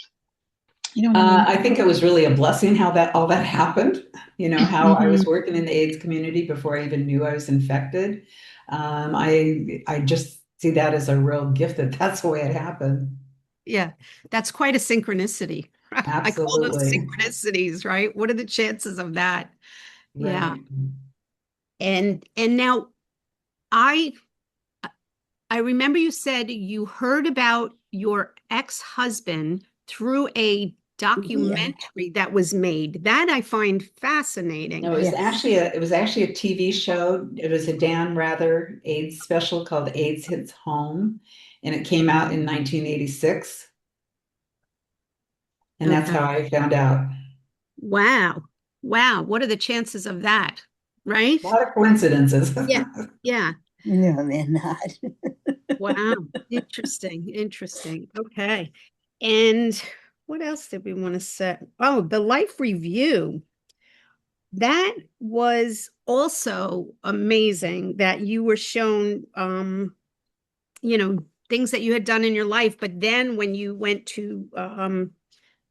You know what I mean? I think it was really a blessing how that all that happened. You know, how I Hmm. was working in the AIDS community before I even knew I was infected. I just see that as a real gift that that's the way it happened. Yeah, that's quite a synchronicity. I call them Absolutely. synchronicities, right? What are the chances of that? Yeah. Right. And now I I remember you said you heard about your ex-husband through a documentary that was made. That I find fascinating. No, it was Yes. actually a TV show. It was a Dan Rather AIDS special called AIDS Hits Home, and it came out in 1986. And that's Okay. how I found out. Wow. Wow. What are the chances of that? Right? A lot of coincidences. Yeah. Yeah. No, they're not. Wow. Interesting. Interesting. Okay. And what else did we want to say? Oh, the life review. That was also amazing that you were shown you know, things that you had done in your life, but then when you went to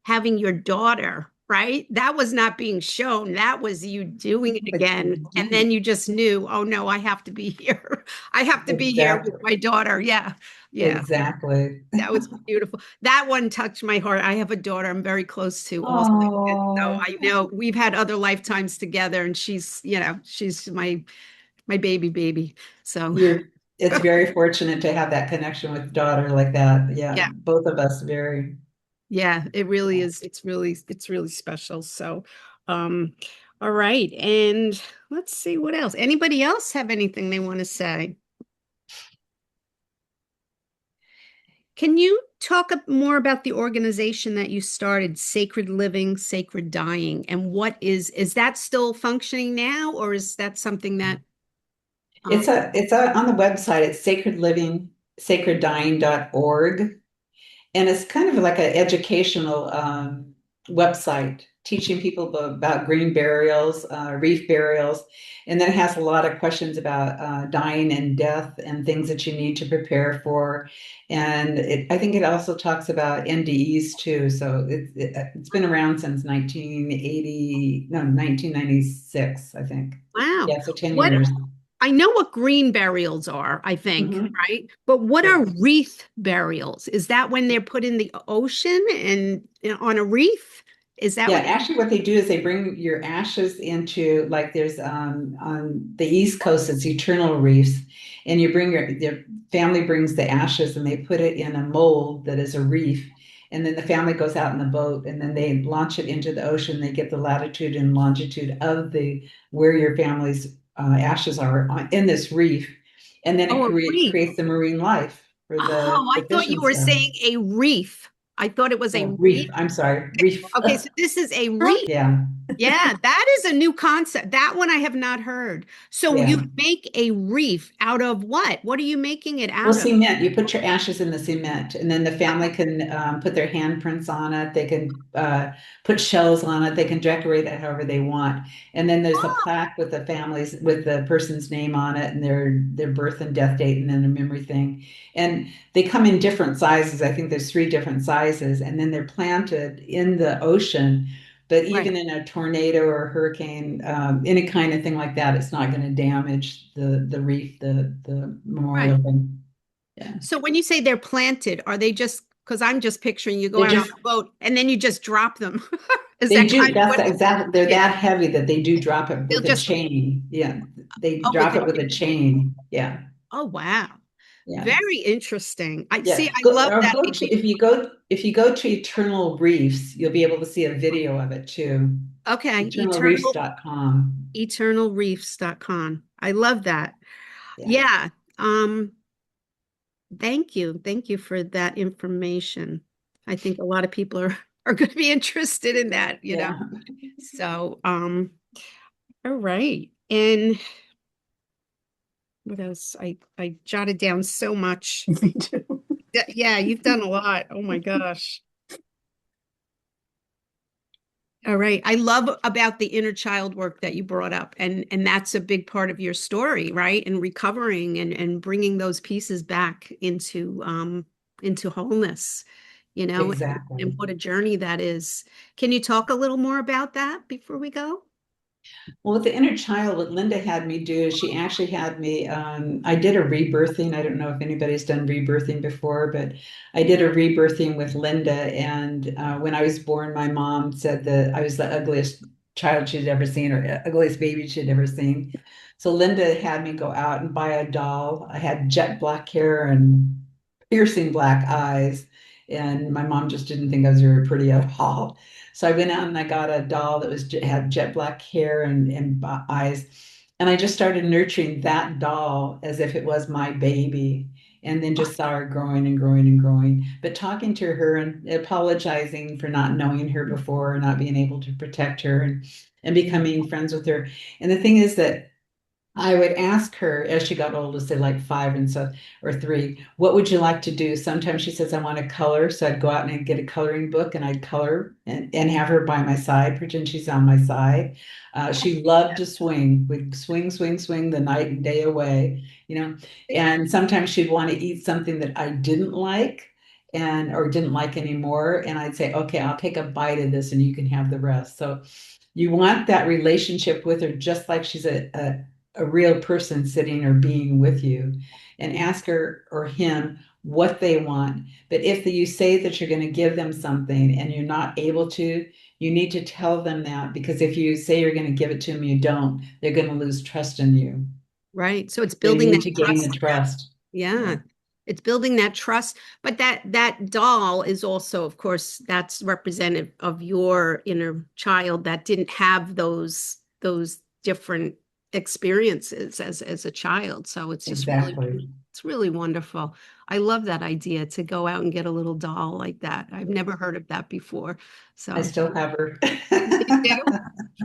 having your daughter, right? That was not being shown. That was you doing it But again. And then you just knew, oh no, I have to be here. I have to be here with Exactly. my daughter. Yeah. Yeah. Exactly. That was beautiful. That one touched my heart. I have a daughter I'm very close to also. So Oh, I know we've had other lifetimes together and she's, you know, she's my baby. So it's very fortunate to have that connection with daughter like that. Yeah, yeah. both of us very. Yeah, it really is. It's really special. So, um, all right. And let's see what else. Anybody else have anything they want to say? Can you talk more about the organization that you started, Sacred Living, Sacred Dying, and what is that still functioning now, or is that something that um, It's on the website. It's sacreddying.org. And it's kind of like an educational website teaching people about green burials, reef burials. And then it has a lot of questions about dying and death and things that you need to prepare for. And I think it also talks about NDEs too. So it's been around since 1980, no, 1996, I think. wow. Yeah, so 10 What years. I know what green burials are, I think, Mhm. right? But what Yeah. are wreath burials? Is that when they're put in the ocean and on a reef? Is that Yeah, what? actually, what they do is they bring your ashes into like there's on the East Coast, it's eternal reefs, and you bring your family brings the ashes and they put it in a mold that is a reef, and then the family goes out in the boat and then they launch it into the ocean. They get the latitude and longitude of the where your family's ashes are in this reef, and then it Oh, a reef. creates the marine life for Oh, I the thought fish you and were stuff. saying a reef. I thought it was a No, reef. reef. I'm sorry, reef. Okay, so this is a reef. Yeah, Yeah, that is a new concept. That one I have not heard. So you yeah. make a reef out of what? What are you making it Well, out of? cement, you put your ashes in the cement, and then the family can put their handprints on it. They can put shells on it. They can decorate it however they want. And then there's a plaque with the families, with the person's name on it and their birth and death date, and then a memory thing. And they come in different sizes. I think there's three different sizes, and then they're planted in the ocean. But Right, even in a tornado or a hurricane, any kind of thing like that, it's not going to damage the reef, the right. memorial thing. Yeah. So when you say they're planted, are they just, because I'm just picturing you go They out on just a boat and then you just drop them. Is they that do. kind of That's what? exactly. They're Yeah. that heavy that they do drop it They'll with a just, chain. Yeah, they oh, with drop the, it with a chain. Yeah, oh, wow. yeah, Very interesting. I yeah. see. I Go love or that go to because, if you go to Eternal Reefs, you'll be able to see a video of it too. okay, Eternalreefs.com. eternalreefs.com. I love that. Yeah, Yeah. Um, Thank you. Thank you for that information. I think a lot of people are going to be interested in that, you know. yeah. So, all right. And what else? I jotted down so much. Me too. Yeah, you've done a lot. Oh my gosh. All right. I love about the inner child work that you brought up, and that's a big part of your story, right? And recovering and bringing those pieces back into wholeness, you know, and Exactly. what a journey that is. Can you talk a little more about that before we go? Well, with the inner child, what Linda had me do is she actually had me, I did a rebirthing. I don't know if anybody's done rebirthing before, but I did a rebirthing with Linda. And when I was born, my mom said that I was the ugliest child she'd ever seen or ugliest baby she'd ever seen. So Linda had me go out and buy a doll. I had jet black hair and piercing black eyes. and my mom just didn't think I was very pretty at all. So I went out and I got a doll that had jet black hair and eyes, and I just started nurturing that doll as if it was my baby. And then just saw her growing and growing and growing. But talking to her and apologizing for not knowing her before, not being able to protect her, and becoming friends with her. And the thing is that I would ask her as she got older, say like 5 and so or 3, what would you like to do? Sometimes she says, I want to color. So I'd go out and I'd get a coloring book and I'd color and have her by my side, pretend she's on my side. She loved to swing. We'd swing, swing, swing the night and day away, you know. And sometimes she'd want to eat something that I didn't like and or didn't like anymore. And I'd say, okay, I'll take a bite of this and you can have the rest. So you want that relationship with her just like she's a real person sitting or being with you, and ask her or him what they want. But if you say that you're going to give them something and you're not able to, you need to tell them that, because if you say you're going to give it to them, you don't, they're going to lose trust in you. Right. So it's So you building need that to gain the trust. trust. Yeah. It's building that trust. But that doll is also, of course, that's representative of your inner child that didn't have those different experiences as a child. So it's just Exactly. it's really wonderful. I love that idea to go out and get a little doll like that. I've never heard of that before. I So still have her. you do?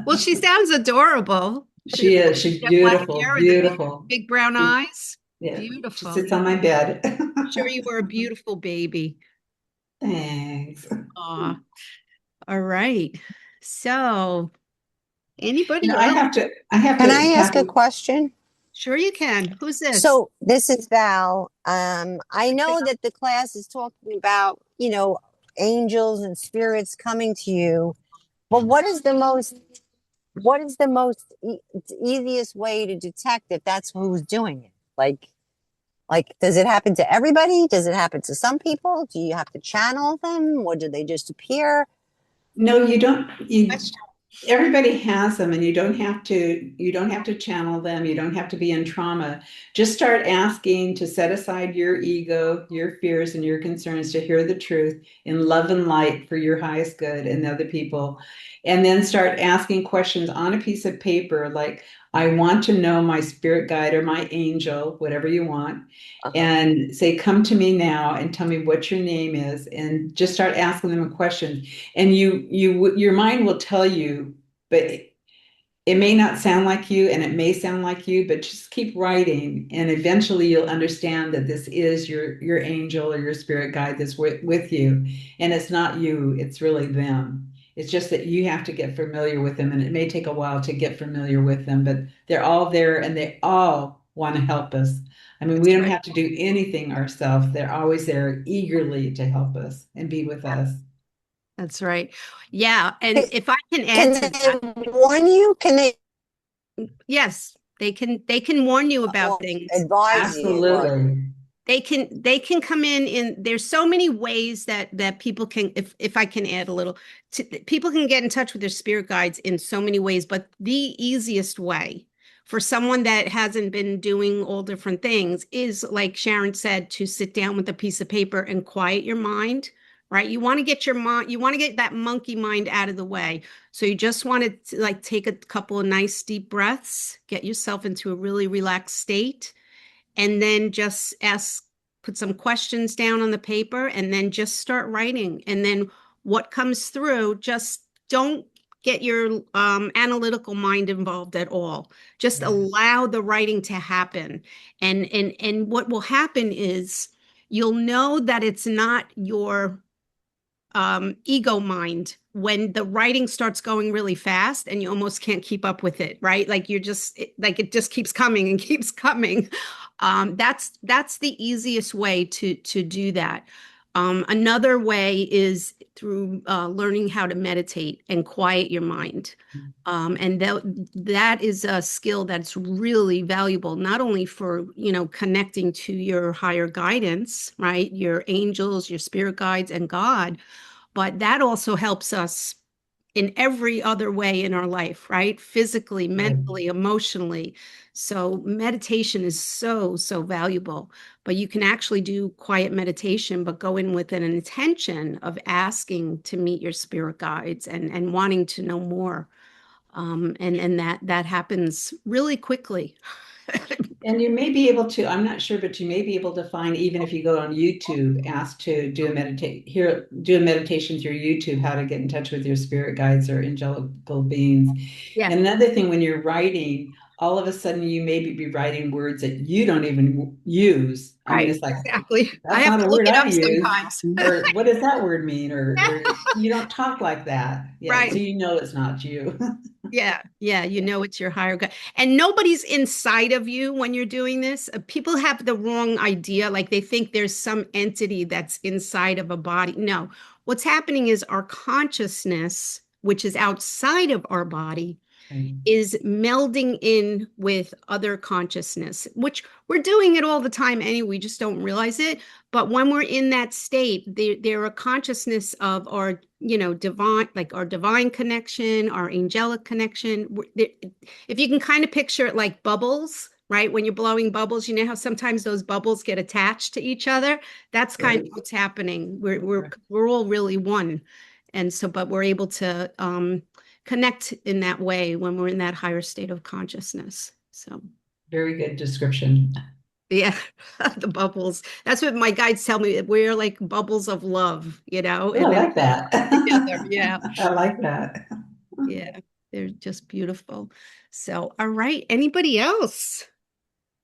Well, she sounds adorable. She is. She's Jet black beautiful, hair and the beautiful. big brown She, eyes. yeah, she Beautiful. sits on my bed. Sure, you were a beautiful baby. Thanks. Aw. All right. So, anybody I else? have Can to, I ask a Catherine. question? Sure, you can. Who's this? So this is Val. I know that the class is talking about, angels and spirits coming to you, but what is the most easiest way to detect if that's who's doing it? Like, does it happen to everybody? Does it happen to some people? Do you have to channel them, or do they just appear? No, you don't. Question. Everybody has them, and you don't have to channel them. You don't have to be in trauma. Just start asking to set aside your ego, your fears, and your concerns to hear the truth in love and light for your highest good and other people. And then start asking questions on a piece of paper like, I want to know my spirit guide or my angel, whatever you want, Uh-huh. and say, come to me now and tell me what your name is, and just start asking them a question. And your mind will tell you, but it may not sound like you and it may sound like you, but just keep writing and eventually you'll understand that this is your angel or your spirit guide that's with you, and it's not you, it's really them. It's just that you have to get familiar with them, and it may take a while to get familiar with them, but they're all there and they all want to help us. I mean, we That's don't right. have to do anything ourselves. They're always there eagerly to help us and be with us. That's right. Yeah. And Can if I can add can to that, they warn you? Can they yes, they can warn you about or things. advise you? Or Absolutely. They can come in there's so many ways that people can, if I can add a little people can get in touch with their spirit guides in so many ways, but the easiest way for someone that hasn't been doing all different things is, like Sharon said, to sit down with a piece of paper and quiet your mind. Right, you want to get your mind, you want to get that monkey mind out of the way. So you just want to like take a couple of nice deep breaths, get yourself into a really relaxed state, and then just put some questions down on the paper, and then just start writing. And then what comes through, just don't get your analytical mind involved at all. Just Yes. allow the writing to happen. And what will happen is you'll know that it's not your ego mind when the writing starts going really fast and you almost can't keep up with it, right? Like you're just like it just keeps coming and keeps coming. That's the easiest way to do that. Another way is through learning how to meditate and quiet your mind. And that is a skill that's really valuable, not only for, connecting to your higher guidance, right? Your angels, your spirit guides, and God, but that also helps us in every other way in our life, right? Physically, Right. mentally, emotionally. So meditation is so, so valuable. But you can actually do quiet meditation, but go in with an intention of asking to meet your spirit guides and wanting to know more. And that happens really quickly. And you may be able to, I'm not sure, but you may be able to find, even if you go on YouTube, ask to do do a meditation through YouTube, how to get in touch with your spirit guides or angelical beings. Yeah, And another thing, when you're writing, all of a sudden you may be writing words that you don't even use. I mean, right. it's like, Exactly. I that's have not to a look word it I up use. sometimes. Or what does that word mean? Or you don't talk like that. Yeah. Right. So you know it's not you. Yeah, yeah, you know it's your higher gut. And nobody's inside of you when you're doing this. People have the wrong idea, like they think there's some entity that's inside of a body. No, what's happening is our consciousness, which is outside of our body, Right. is melding in with other consciousness, which we're doing it all the time anyway, we just don't realize it. But when we're in that state, they're a consciousness of our, divine, like our divine connection, our angelic connection. If you can kind of picture it like bubbles, right? When you're blowing bubbles, you know how sometimes those bubbles get attached to each other? That's kind of Right. what's happening. We're all really one. And so, but we're able to connect in that way when we're in that higher state of consciousness. So, Very good description. yeah, the bubbles. That's what my guides tell me. We're like bubbles of love, Oh, I and then like that. together. Yeah, I like that. yeah, they're just beautiful. So, all right. Anybody else?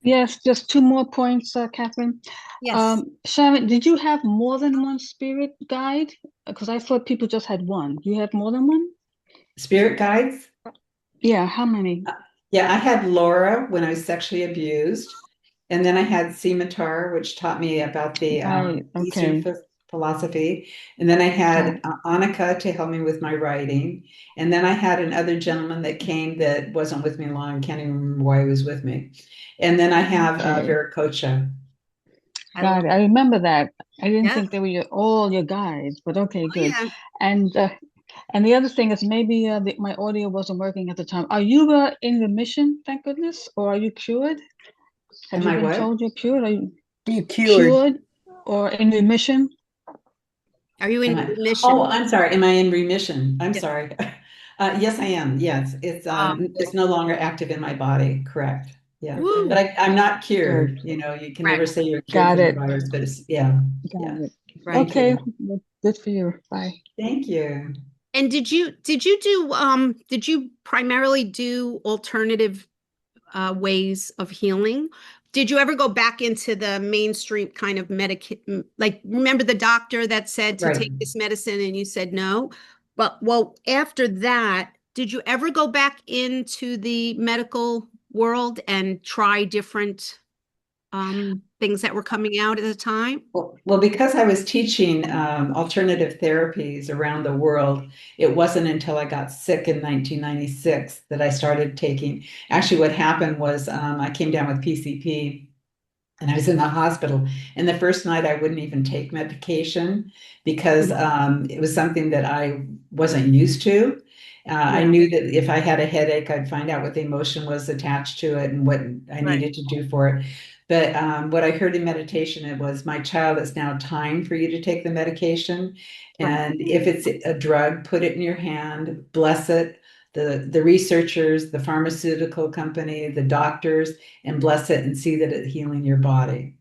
Yes, just two more points, Catherine. Yes. Sharon, did you have more than one spirit guide? Because I thought people just had one. You had more than one? Spirit guides? Yeah, how many? Yeah, I had Laura when I was sexually abused. And then I had Scimitar, which taught me about the Right, Eastern okay. philosophy. And then I Right. had Annika to help me with my writing. And then I had another gentleman that came that wasn't with me long. Can't even remember why he was with me. And then I have Okay. Viracocha. I love Got it. I remember that. I didn't Yeah. think they were all your guides, but okay, Oh, good. yeah. And the other thing is maybe my audio wasn't working at the time. Are you in remission, thank goodness, or are you cured? Have Am you I been what? told you're cured? Are you You cured. cured or in remission? Are you Am in I? Oh, remission? I'm sorry. Am I in remission? I'm Yeah. sorry. Yes, I am. Yes, it's no longer active in my body. Correct. Yeah, but Woo. Okay, I'm not good. cured. You can Right. never say you're cured Got from the it. virus, but it's yeah, Got yeah. it. Right. Thank Okay, you. well, good for you. Bye. Thank you. And did you primarily do alternative ways of healing? Did you ever go back into the mainstream kind of like remember the doctor that said to Right. take this medicine and you said no? But well, after that, did you ever go back into the medical world and try different things that were coming out at the time? Well, because I was teaching alternative therapies around the world, it wasn't until I got sick in 1996 that I started taking. Actually, what happened was I came down with PCP. And I was in the hospital. And the first night, I wouldn't even take medication because it was something that I wasn't used to. I Yeah, knew that if I had a headache, I'd find out what the emotion was attached to it and what I right, needed to do for it. But what I heard in meditation, it was, my child, it's now time for you to take the medication. right. And if it's a drug, put it in your hand, bless it. The researchers, the pharmaceutical company, the doctors, and bless it and see that it's healing your body.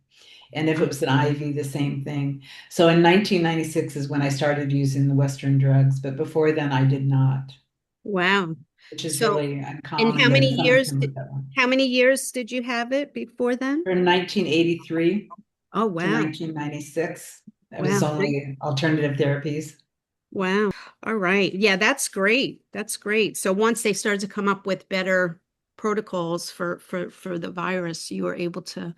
And if it was an IV, the same thing. So in 1996 is when I started using the Western drugs, but before then I did not, Wow. which is So, really and uncommon that someone can look at one. how many years did you have it before then? From 1983 Oh, to wow. 1996, that was Wow. only alternative therapies. Wow. All right. Yeah, that's great. That's great. So once they started to come up with better protocols for the virus, you were able to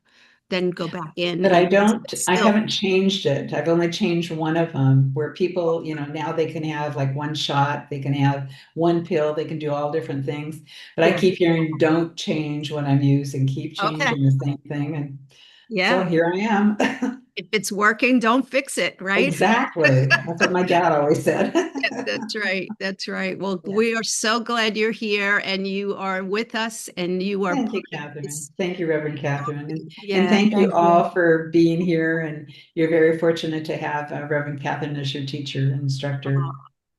then go back in But and I still. haven't changed it. I've only changed one of them where people, now they can have like one shot, they can have one pill, they can do all different things. But I Yeah. keep hearing, don't change what I'm using, keep Okay. changing the same thing. And so Yeah. here I am. If it's working, don't fix it, right? Exactly. That's what my dad always said. That's right. That's right. Well, Yeah. we are so glad you're here and you are with us and you are Thank you, part of Catherine. this. Thank you, Reverend Catherine. And Yeah. thank you Thank all you. for being here. And you're very fortunate to have Reverend Catherine as your teacher and instructor.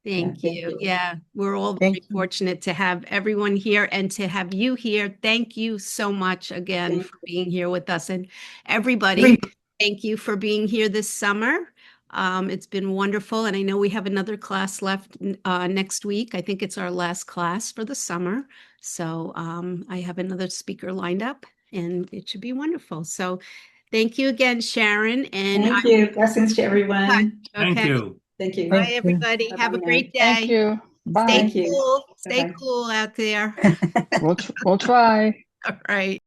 Thank Yeah, you. Yeah, we're all Thank very you. fortunate to have everyone here and to have you here. Thank you so much again Thank for being here with us. And everybody, thank you for being here this summer. It's been wonderful. And I know we have another class left next week. I think it's our last class for the summer. So I have another speaker lined up and it should be wonderful. So thank you again, Sharon. And Thank you. Blessings to everyone. Thank okay. you. Thank you. Bye, Thank you. everybody. Have a Bye-bye now. great Thank day. you. Bye. Stay Thank you. cool. Stay Bye-bye. cool out there. We'll try. All right.